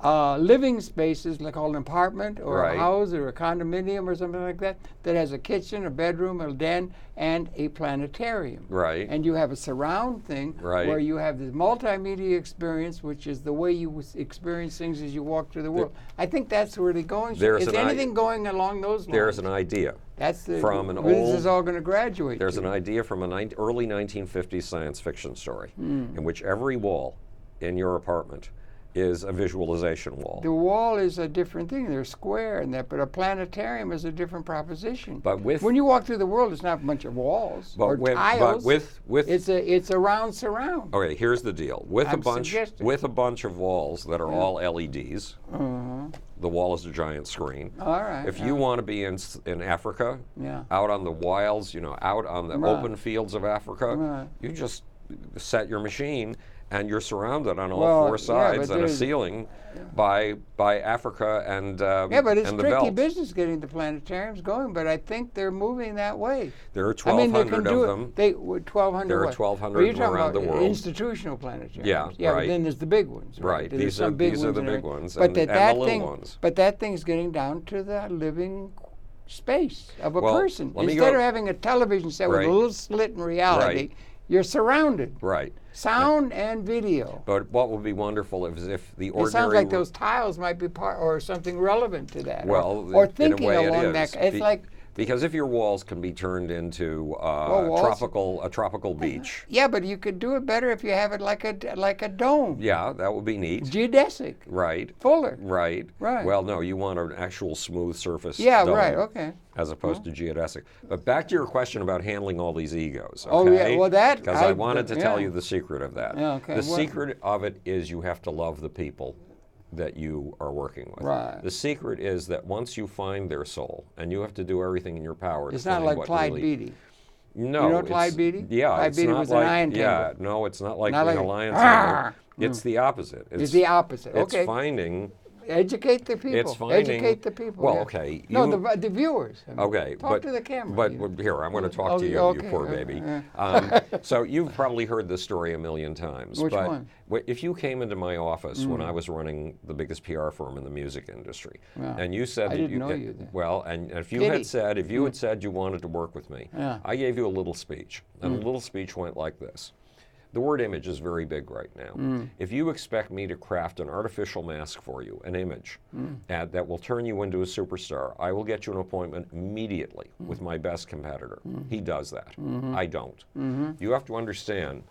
Living spaces, like called an apartment or right. a house or a condominium or something like that, that has a kitchen, a bedroom, a den, and a planetarium. Right. And you have a surround thing right. where you have this multimedia experience, which is the way you experience things as you walk through the world. I think that's where they're going. Is anything going along those lines? There's an idea. That's the from an this is all going to graduate. There's an idea from an early 1950s science fiction story in which every wall in your apartment is a visualization wall. The wall is a different thing. They're square and that, but a planetarium is a different proposition. But when you walk through the world, it's not a bunch of walls or tiles. But it's a round surround. Okay, here's the deal. With a bunch of walls that are all LEDs. The wall is a giant screen. All right. If you want to be in Africa, out on the wilds, out on the open fields of Africa, you just set your machine. And you're surrounded on all four sides and a ceiling by Africa and but it's and the tricky belt. business getting the planetariums going. But I think they're moving that way. There are 1,200 of them. 1,200. There are 1,200 around the world. Institutional planetariums. Yeah, right. But then there's the big ones. Right. These are the big ones. But and the little ones. But that thing's getting down to the living space of a person. Instead of having a television set with a little slit in reality, you're surrounded. Right. Sound and video. But what would be wonderful is if the ordinary... It sounds like those tiles might be part or something relevant to that. Well, or thinking in a way along that. It's like... Because if your walls can be turned into a tropical beach. Yeah, but you could do it better if you have it like a dome. Yeah, that would be neat. Geodesic. Right. Fuller. Right. Right. Well, no, you want an actual smooth surface. Yeah, dome, right, okay. As opposed to geodesic. But back to your question about handling all these egos. Okay? Oh, yeah, well that... Because I wanted to tell you the secret of that. Yeah, okay. The secret of it is you have to love the people that you are working with. Right. The secret is that once you find their soul, and you have to do everything in your power it's to not find like Clyde Beatty. No. You know Clyde Beatty? Yeah. Clyde Beatty was an iron tamer. Yeah, no, it's not like being a lion tamer. It's the opposite. It's the opposite, okay. It's finding... Educate the people. It's finding... Educate the people. Well, okay. No, the viewers. Okay. Talk to the camera. But here, I'm going to talk to you, okay, you poor baby. So you've probably heard this story a million times. Which one? If you came into my office when I was running the biggest PR firm in the music industry, and you said I that didn't know you then. Well, and if you had said you wanted to work with me, I gave you a little speech, and the little speech went like this. The word image is very big right now. If you expect me to craft an artificial mask for you, an image, that will turn you into a superstar, I will get you an appointment immediately with my best competitor. He does that. I don't. You have to understand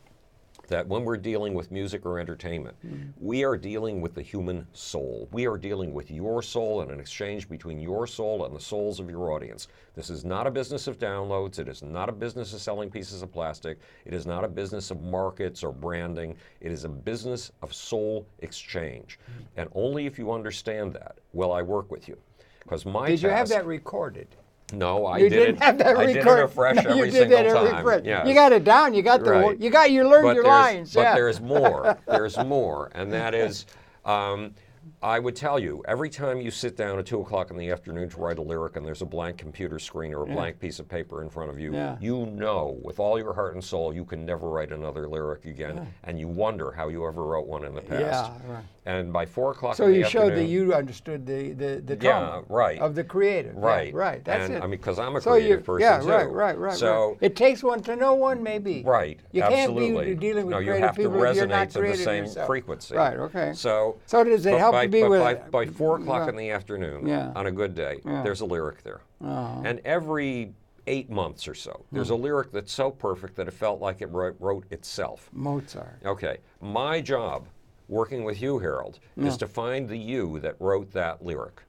that when we're dealing with music or entertainment, we are dealing with the human soul. We are dealing with your soul and an exchange between your soul and the souls of your audience. This is not a business of downloads. It is not a business of selling pieces of plastic. It is not a business of markets or branding. It is a business of soul exchange. And only if you understand that will I work with you. Because Did you have that recorded? No, I didn't. didn't Have that I did it afresh every single time. Yes. You got it down. You got you learned your lines. But there's more. There's more, and that is, I would tell you, every time you sit down at 2 o'clock in the afternoon to write a lyric and there's a blank computer screen or a blank piece of paper in front of you, you know with all your heart and soul you can never write another lyric again, and you wonder how you ever wrote one in the past. Yeah, right. And by 4 o'clock so in the you afternoon... showed that you understood the tone of the creative. Right. Right, that's it. I mean, because I'm a creative person too. Right. So it takes one to know one, maybe. Right, you absolutely. Can't be dealing with you creative have to people if you're not resonate to the same yourself. frequency. Right, okay. So does it help to be with... By 4 o'clock in the afternoon, on a good day, there's a lyric there. And every 8 months or so. There's a lyric that's so perfect that it felt like it wrote itself. Mozart. Okay. My job, working with you, Harold, is to find the you that wrote that lyric.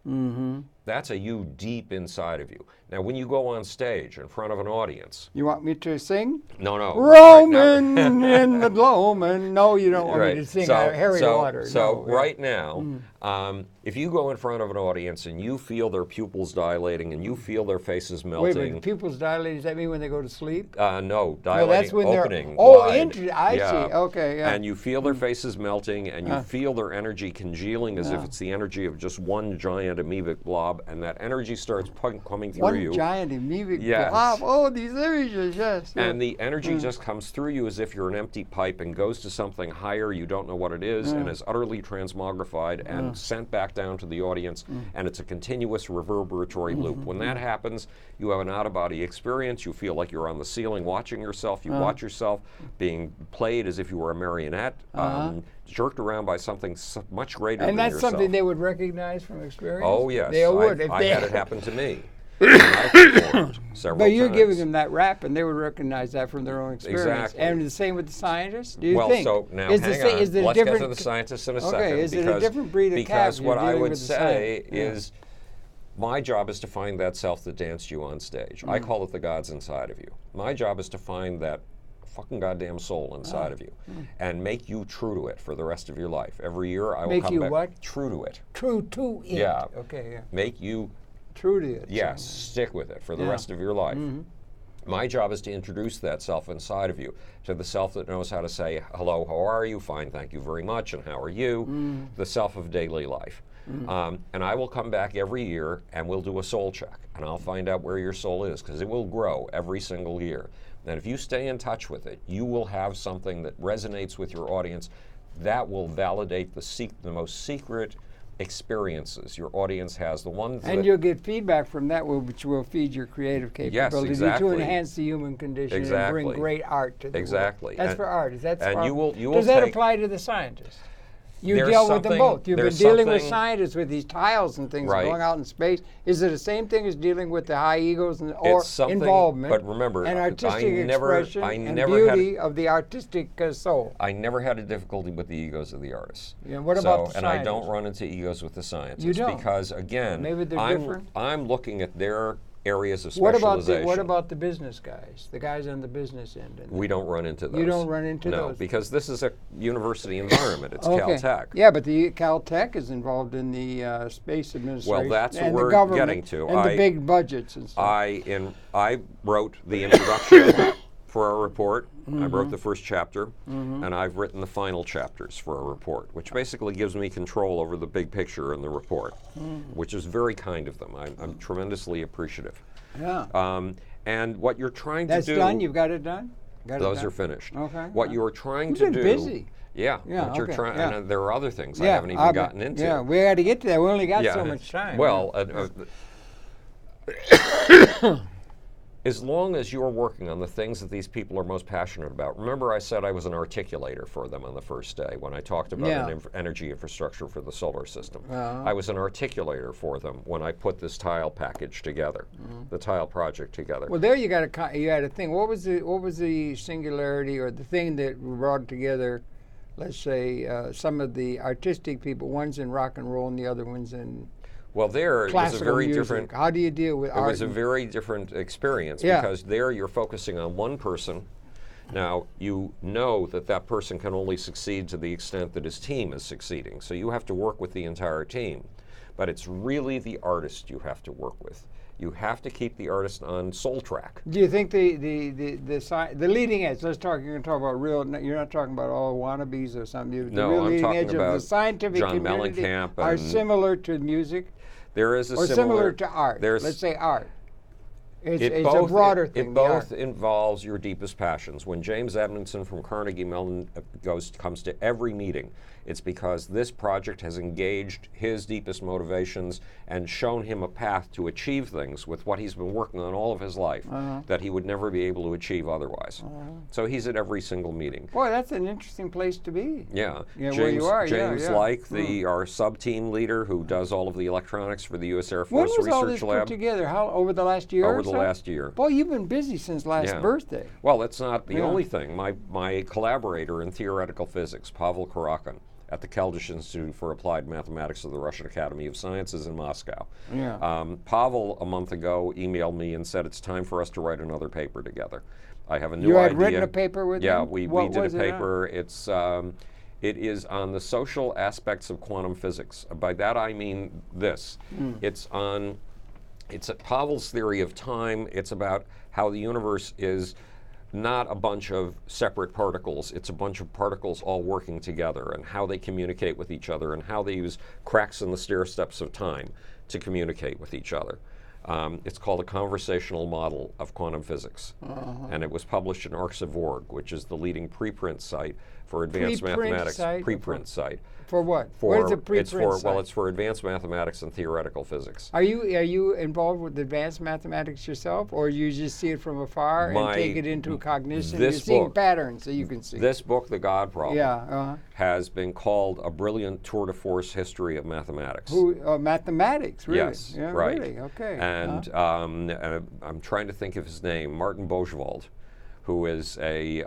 That's a you deep inside of you. Now, when you go on stage in front of an audience... You want me to sing? No. Roman in the gloaming. No, you don't want me to sing Harry Potter. Right now, if you go in front of an audience and you feel their pupils dilating and you feel their faces melting... Wait, but pupils dilating, does that mean when they go to sleep? No, dilating, that's when opening. I see. Okay, yeah. And you feel their faces melting and you feel their energy congealing as if it's the energy of just one giant amoebic blob, and that energy starts coming through you. One giant amoebic blob. Oh, these images, yes. And the energy just comes through you as if you're an empty pipe and goes to something higher, you don't know what it is, and is utterly transmogrified and sent back down to the audience, and it's a continuous reverberatory loop. When that happens, you have an out-of-body experience. You feel like you're on the ceiling watching yourself. You watch yourself being played as if you were a marionette, jerked around by something much greater than yourself. And that's something they would recognize from experience? Oh, yes. They would. I had it happen to me. I performed several But you're times. giving them that rap, and they would recognize that from their own experience. Exactly. And the same with the scientists, do you well, think? So now is hang the, on. Is it Let's a different, get to the scientists in a second. Okay, is it a different breed of cat? Because what I would say is my job is to find that self that danced you on stage. I call it the gods inside of you. My job is to find that fucking goddamn soul inside of you and make you true to it for the rest of your life. Every year I will come back. Make you what? True to it. True to it. Yeah. Okay, yeah. Make you true to it. Yes, stick with it for the rest of your life. My job is to introduce that self inside of you to the self that knows how to say, hello, how are you? Fine, thank you very much, and how are you? The self of daily life. And I will come back every year and we'll do a soul check, and I'll find out where your soul is, because it will grow every single year. And if you stay in touch with it, you will have something that resonates with your audience that will validate the most secret experiences your audience has. The ones and you'll get feedback from that, which will feed your creative capability to enhance the human condition and bring great art to the world. That's for art. Is that and you will does that apply to the scientists? You deal with them both. You've been dealing with scientists with these tiles and things going out in space. Is it the same thing as dealing with the high egos or involvement? But remember, and artistic expression and beauty of the artistic soul. I never had a difficulty with the egos of the artists. Yeah, what about the scientists? And I don't run into egos with the scientists. You don't? Because, again, maybe they're different. I'm looking at their areas of specialization. What about the business guys, the guys on the business end? We don't run into those. You don't run into those? No, because this is a university environment. It's Caltech. Yeah, but the Caltech is involved in the space administration. Well, that's what and we're the government getting to. And the big budgets and stuff. I wrote the introduction for our report. I wrote the first chapter, and I've written the final chapters for our report, which basically gives me control over the big picture in the report, which is very kind of them. I'm tremendously appreciative. Yeah. And what you're trying to do... That's done? You've got it done? Those are finished. Okay. What you're trying You've to been do... busy. Yeah. What you're trying, and there are other things I haven't even gotten into. Yeah, we got to get to that. We only got so much time. Well, as long as you're working on the things that these people are most passionate about. Remember I said I was an articulator for them on the first day when I talked about an energy infrastructure for the solar system. I was an articulator for them when I put this tile package together, the tile project together. Well, there you had a thing. What was the singularity or the thing that brought together, let's say, some of the artistic people? One's in rock and roll and the other one's in... Well, there it was a very music. different... How do you deal with art? It was a very different experience because there you're focusing on one person. Now, you know that that person can only succeed to the extent that his team is succeeding. So you have to work with the entire team. But it's really the artist you have to work with. You have to keep the artist on soul track. Do you think the leading edge? You're going to talk about real. You're not talking about all wannabes or something. No, the real I'm leading talking edge about of the scientific John community Mellencamp are and similar to music. There is a or similar to art. Let's say art. It's a broader thing. It both involves your deepest passions. When James Edmondson from Carnegie Mellon comes to every meeting, It's because this project has engaged his deepest motivations and shown him a path to achieve things with what he's been working on all of his life that he would never be able to achieve otherwise. So he's at every single meeting. Boy, that's an interesting place to be. Yeah. James, where you are. James our sub-team leader who does all of the electronics for the U.S. Air Force Research Lab. When was all this Lab. Put together? How, over the last year Over or the so? last year. Boy, you've been busy since last birthday. Well, that's not the only thing. My collaborator in theoretical physics, Pavel Karakin, at the Keldysh Institute for Applied Mathematics of the Russian Academy of Sciences in Moscow. Pavel, a month ago, emailed me and said it's time for us to write another paper together. I have a new idea. You had written a paper with him? Yeah, we did a paper. It is on the social aspects of quantum physics. By that I mean this. It's Pavel's theory of time. It's about how the universe is not a bunch of separate particles. It's a bunch of particles all working together, and how they communicate with each other, and how they use cracks in the stair steps of time to communicate with each other. It's called a conversational model of quantum physics, and it was published in Arxiv.org, which is the leading preprint site for advanced mathematics. Preprint site. For what? What is a preprint site? It's for advanced mathematics and theoretical physics. Are you involved with advanced mathematics yourself, or you just see it from afar and take it into cognition? You're seeing patterns that you can see. This book, The God Problem, has been called a brilliant tour de force history of mathematics. Mathematics, really? Yes, right. Really? Okay. And I'm trying to think of his name, Martin Boschwald, who is a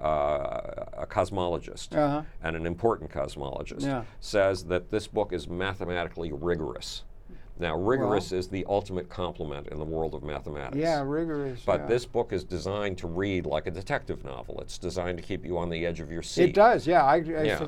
cosmologist and an important cosmologist, says that this book is mathematically rigorous. Now, rigorous is the ultimate compliment in the world of mathematics. Yeah, rigorous. But this book is designed to read like a detective novel. It's designed to keep you on the edge of your seat. It does, I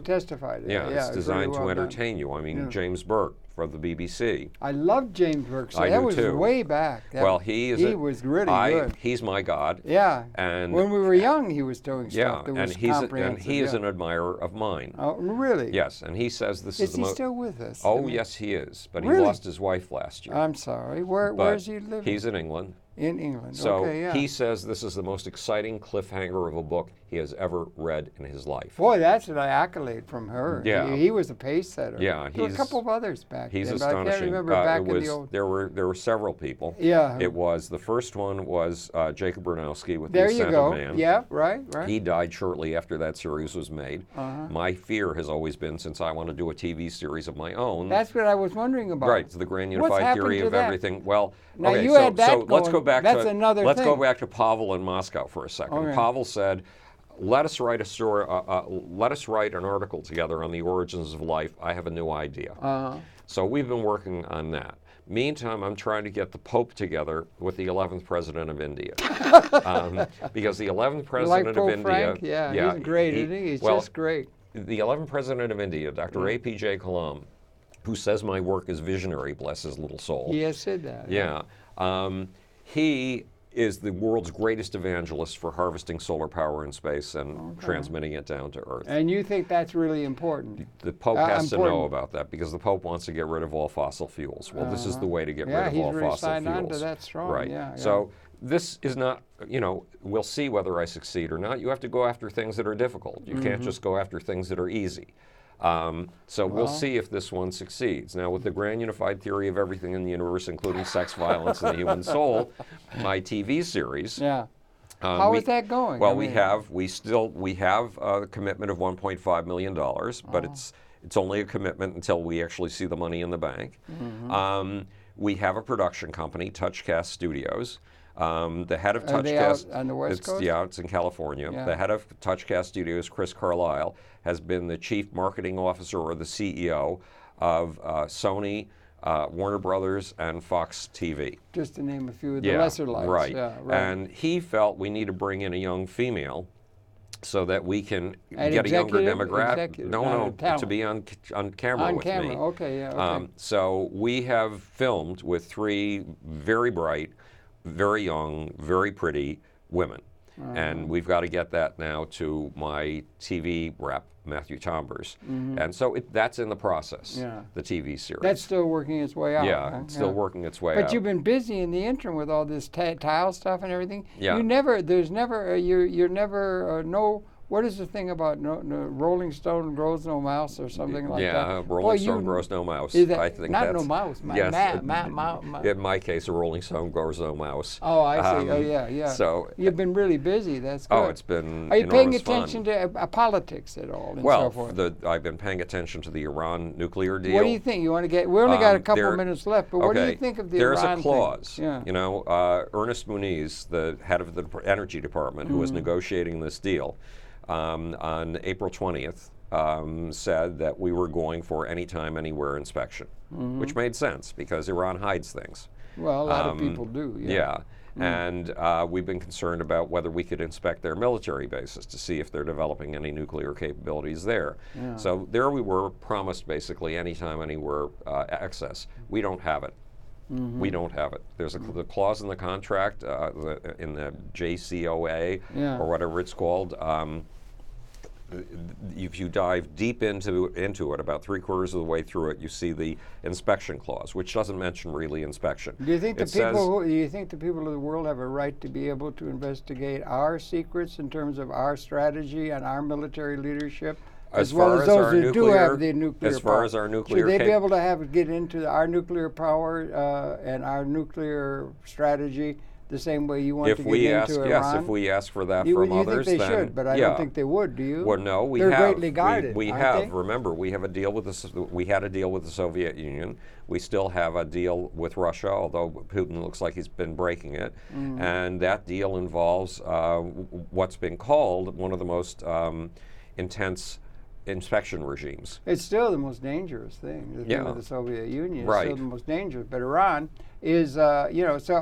testified. It's designed to entertain you. I mean, James Burke for the BBC. I love James Burke. So I that do was too. Way back. He was really good. He's my god. Yeah. And when we were young, he was doing stuff that was and he is an admirer of mine. Oh, really? Yes, and he says this is the most. Is he still with us? Oh, yes, he is. But he lost his wife last year. I'm sorry. Where is he living? He's in England. In England. So he says this is the most exciting cliffhanger of a book he has ever read in his life. Boy, that's an accolade from her. Yeah. He was a pace setter. Yeah, there were a couple of others back then. He's astonishing. But I can't remember back in the old. There were several people. Yeah. It was the first one was Jacob Bronowski with The Ascent of Man. Yeah, right. He died shortly after that series was made. My fear has always been, since I want to do a TV series of my own. That's what I was wondering about. Right, the grand unified theory of everything. Well, now okay, you had that so let's go back that's to another let's thing. go back to Pavel in Moscow for a second. Okay. Pavel said, "Let us write a story. Let us write an article together on the origins of life. I have a new idea." So we've been working on that. Meantime, I'm trying to get the Pope together with the 11th President of India, because the 11th President of India, Frank? Yeah, he's great, isn't he? He's just great. The 11th President of India, Dr. A.P.J. Kalam, who says my work is visionary, bless his little soul. He has said that. Yeah. He is the world's greatest evangelist for harvesting solar power in space and transmitting it down to Earth. And you think that's really important? The Pope has to know about that, because the Pope wants to get rid of all fossil fuels. Well, this is the way to get rid of all fossil fuels. Yeah, he's really signed on to that strong. Right. Yeah. So this is not, we'll see whether I succeed or not. You have to go after things that are difficult. You can't just go after things that are easy. So we'll see if this one succeeds. Now, with the grand unified theory of everything in the universe, including sex, violence, and the human soul, my TV series. Yeah. How is that going? Well, we have a commitment of $1.5 million, but it's only a commitment until we actually see the money in the bank. We have a production company, TouchCast Studios. The head of TouchCast. Are they out on the West Coast? Yeah, it's in California. Yeah. The head of TouchCast Studios, Chris Carlisle, has been the chief marketing officer or the CEO of Sony, Warner Brothers, and Fox TV. Just to name a few of the lesser lights. Right. Yeah, right. And he felt we need to bring in a young female so that we can get a younger demographic. No, to be on camera with me. Okay, yeah. Okay. So we have filmed with 3 very bright, very young, very pretty women. And we've got to get that now to my TV rep, Matthew Tombers. And so that's in the process, the TV series. That's still working its way out. Yeah, it's still working its way out. But you've been busy in the interim with all this tile stuff and everything. Yeah. You're never, what is the thing about no Rolling Stone grows no mouse or something like that? Yeah, Rolling Stone grows no mouse. Is that, I think not that's, no mouse. Yes, in my case, a Rolling Stone grows no mouse. Oh, I see. Oh, yeah. So you've been really busy. That's good. Oh, it's been Are you paying enormous attention fun. to politics at all? And Well, so forth? I've been paying attention to the Iran nuclear deal. What do you think? You want to get? We only got a couple of minutes left, but what do you think of the There's Iran a clause. thing? Yeah. You know, Ernest Muniz, the head of the Energy Department, who was negotiating this deal, on April 20th, said that we were going for anytime, anywhere inspection, which made sense because Iran hides things. Well, a lot of people do. Yeah. And we've been concerned about whether we could inspect their military bases to see if they're developing any nuclear capabilities there. Yeah. So there we were, promised basically anytime, anywhere access. We don't have it. We don't have it. There's the clause in the contract, in the JCOA, or whatever it's called. If you dive deep into it, about 3/4 of the way through it, you see the inspection clause, which doesn't mention really inspection. Do you think the people of the world have a right to be able to investigate our secrets in terms of our strategy and our military leadership? As well as those who do have the nuclear power. As far as our nuclear Should they be able to get into our nuclear power and our nuclear strategy the same way you want to get into Iran? Yes, if we ask for that from others, think they then should, but I don't think they would. Do you? Well, no, we They're have. greatly guarded. We aren't have. they? Remember, we have a deal with we had a deal with the Soviet Union. We still have a deal with Russia, although Putin looks like he's been breaking it. And that deal involves what's been called one of the most intense inspection regimes. It's still the most dangerous thing. The thing with the Soviet Union is still the most dangerous. But Iran is, so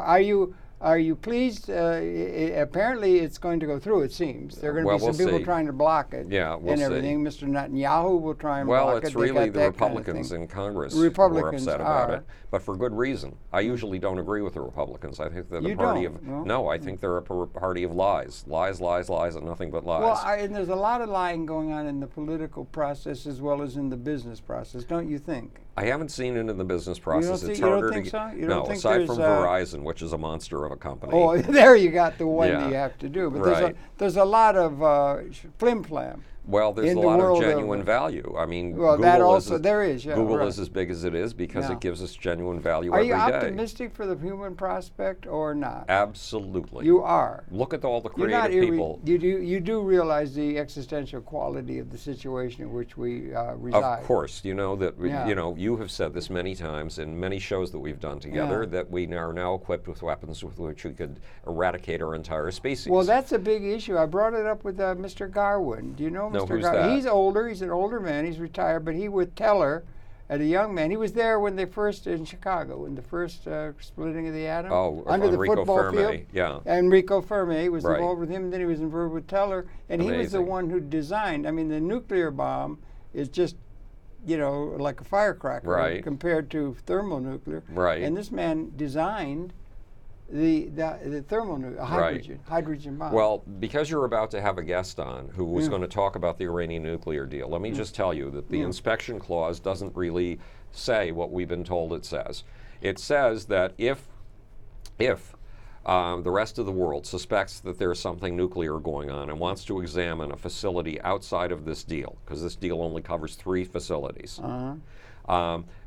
are you pleased? Apparently it's going to go through, it seems. There are going to be some people trying to block it and everything. Mr. Netanyahu will try and block it. Well, it's really the Republicans in Congress who are upset about it, but for good reason. I usually don't agree with the Republicans. I think they're the party of... No, I think they're a party of lies. Lies, lies, lies, and nothing but lies. Well, and there's a lot of lying going on in the political process as well as in the business process, don't you think? I haven't seen it in the business process. It's harder to get. No, aside from Verizon, which is a monster of a company. Oh, there you got the one that you have to do. But there's a lot of flim-flam. Well, there's a lot of genuine value. I mean, well, Google that also there is. Yeah, Google is as big as it is because it gives us genuine value every day. Are you optimistic for the human prospect or not? Absolutely. You are. Look at all the creative people. You do realize the existential quality of the situation in which we reside. Of course, you know that. You know, you have said this many times in many shows that we've done together that we are now equipped with weapons with which we could eradicate our entire species. Well, that's a big issue. I brought it up with Mr. Garwin. Do you know Mr. Garwin? He's older. He's an older man. He's retired, but he with Teller, as a young man, he was there when they first in Chicago, when the first splitting of the atom under the football field. Yeah. Enrico Fermi was involved with him. And then he was involved with Teller, and he was the one who designed. I mean, the nuclear bomb is just, like a firecracker compared to thermonuclear. Right. And this man designed the thermonuclear, hydrogen bomb. Well, because you're about to have a guest on who was going to talk about the Iranian nuclear deal, let me just tell you that the inspection clause doesn't really say what we've been told it says. It says that if the rest of the world suspects that there's something nuclear going on and wants to examine a facility outside of this deal, because this deal only covers 3 facilities,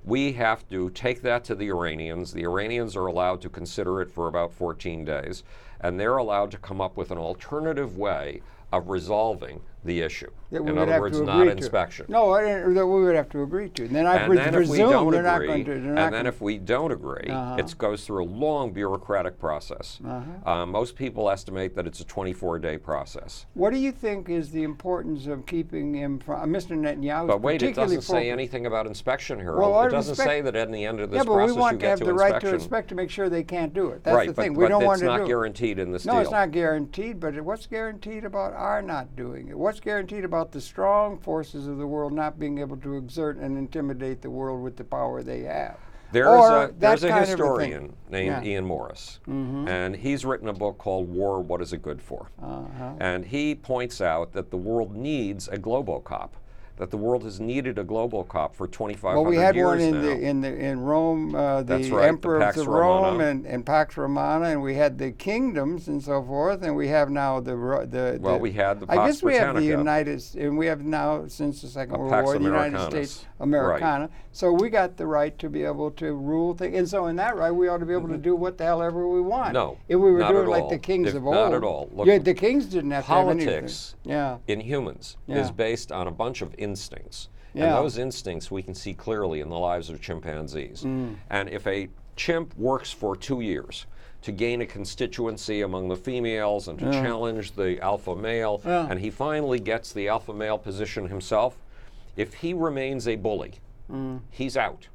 we have to take that to the Iranians. The Iranians are allowed to consider it for about 14 days, and they're allowed to come up with an alternative way of resolving the issue. In other words, not inspection. No, that we would have to agree to. And then I presume they're not going to. And then if we don't agree, it goes through a long bureaucratic process. Most people estimate that it's a 24-day process. What do you think is the importance of keeping him from Mr. Netanyahu? But wait, it doesn't say anything about inspection, Harold. It doesn't say that at the end of this process you get to inspection. Yeah, but we want to have the right to inspect to make sure they can't do it. That's the thing. We don't want to do it. But it's not guaranteed in this deal. No, it's not guaranteed, but what's guaranteed about our not doing it? What's guaranteed about the strong forces of the world not being able to exert and intimidate the world with the power they have? There's a historian named Ian Morris, and he's written a book called War, What Is It Good For? And he points out that the world needs a Globocop, that the world has needed a global cop for 2,500 years now. Well, we had one in Rome, the right, emperors the of Pax Rome Romana. and Pax Romana, and we had the kingdoms and so forth, and we have now we had the Pax I guess we have the Britannica. United, and we have now since the Second World Pax War, the United Americanus. States Americana. Right. So we got the right to be able to rule things, and so in that right, we ought to be able to do what the hell ever we want. No, if we were not doing at like all. the kings of old. Not at all. Look, yeah, the kings didn't have politics to have anything. in humans is based on a bunch of instincts. And those instincts we can see clearly in the lives of chimpanzees. And if a chimp works for 2 years to gain a constituency among the females and to challenge the alpha male, and he finally gets the alpha male position himself, if he remains a bully, he's out.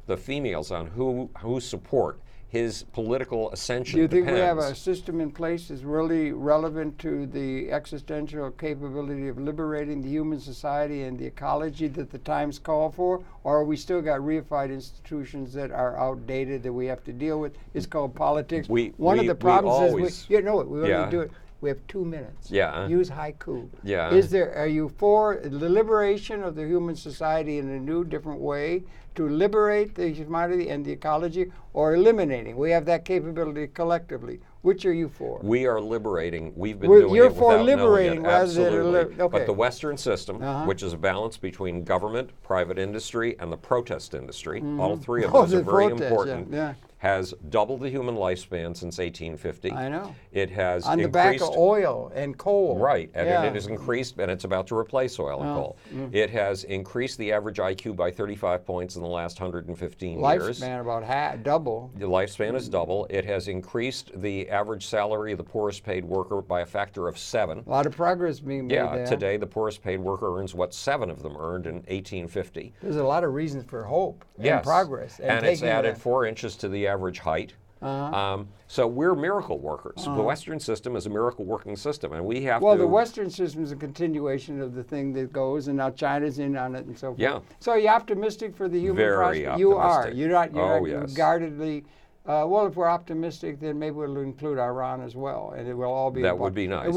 The females on who support his political ascension Do you think depends. we have a system in place that's really relevant to the existential capability of liberating the human society and the ecology that the times call for? Or are we still got reified institutions that are outdated that we have to deal with? It's called politics. One of the problems is we only do it. We have 2 minutes. Yeah. Use haiku. Yeah. Are you for the liberation of the human society in a new, different way to liberate the humanity and the ecology, or eliminating? We have that capability collectively. Which are you for? We are liberating. We've been doing You're it for without liberating knowing it. rather than Absolutely. okay. But the Western system, which is a balance between government, private industry, and the protest industry, all three of those are very important, has doubled the human lifespan since 1850. I know. It has on the back of oil and coal. Right, and it has increased, and it's about to replace oil and coal. It has increased the average IQ by 35 points in the last 115 years. Lifespan about double. The lifespan is double. It has increased the average salary of the poorest paid worker by a factor of 7. A lot of progress being made there. Today the poorest paid worker earns what 7 of them earned in 1850. There's a lot of reasons for hope and progress. And it's added 4 inches to the average height. So we're miracle workers. The Western system is a miracle working system, and we have to... Well, the Western system is a continuation of the thing that goes, and now China's in on it and so forth. Yeah. So are you optimistic for the human prospect? You are. You're not guardedly... well, if we're optimistic, then maybe we'll include Iran as well, and it will all be... That would be nice. It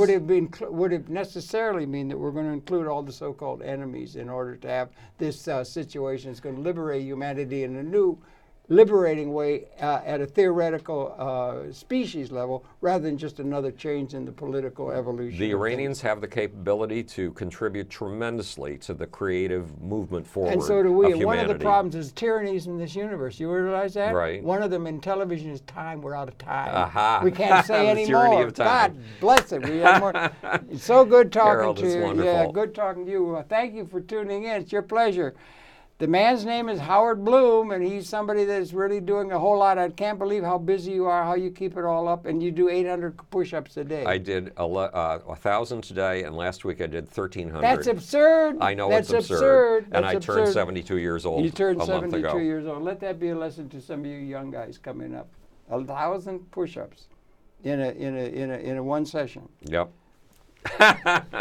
would it necessarily mean that we're going to include all the so-called enemies in order to have this situation that's going to liberate humanity in a new, liberating way at a theoretical species level, rather than just another change in the political evolution? The Iranians have the capability to contribute tremendously to the creative movement forward. And so do we. And one of the humanity. problems is tyrannies in this universe. You realize that? Right. One of them in television is time. We're out of time. Aha. We can't say The any tyranny more. of time. God bless it. We have more. It's so good talking Harold, to it's you. wonderful. Yeah, good talking to you. Thank you for tuning in. It's your pleasure. The man's name is Howard Bloom, and he's somebody that's really doing a whole lot. I can't believe how busy you are, how you keep it all up, and you do 800 push-ups a day. I did 1,000 today, and last week I did 1,300. That's absurd. I know That's it's absurd. And That's I turned absurd. 72 years old You turned a month 72 ago. years old. Let that be a lesson to some of you young guys coming up. 1,000 push-ups in a one session. Yep.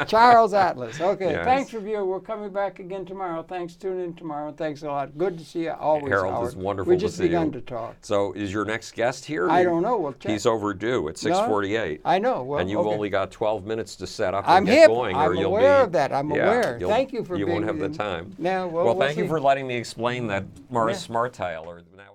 Charles Atlas. Okay, Yes. thanks for viewing. We're coming back again tomorrow. Thanks. Tune in tomorrow. Thanks a lot. Good to see you always, Harold, Howard. it's wonderful We to just see you. begun to talk. So is your next guest here? I don't know. We'll check. He's overdue at 6:48. I know. Well, and you've okay. only got 12 minutes to set up I'm and get hip. going, I'm or you'll aware be, of that. I'm aware. Thank you for you being... won't have the time. No, well, we'll thank you see. for letting me explain that Mars Smart Tile. Or now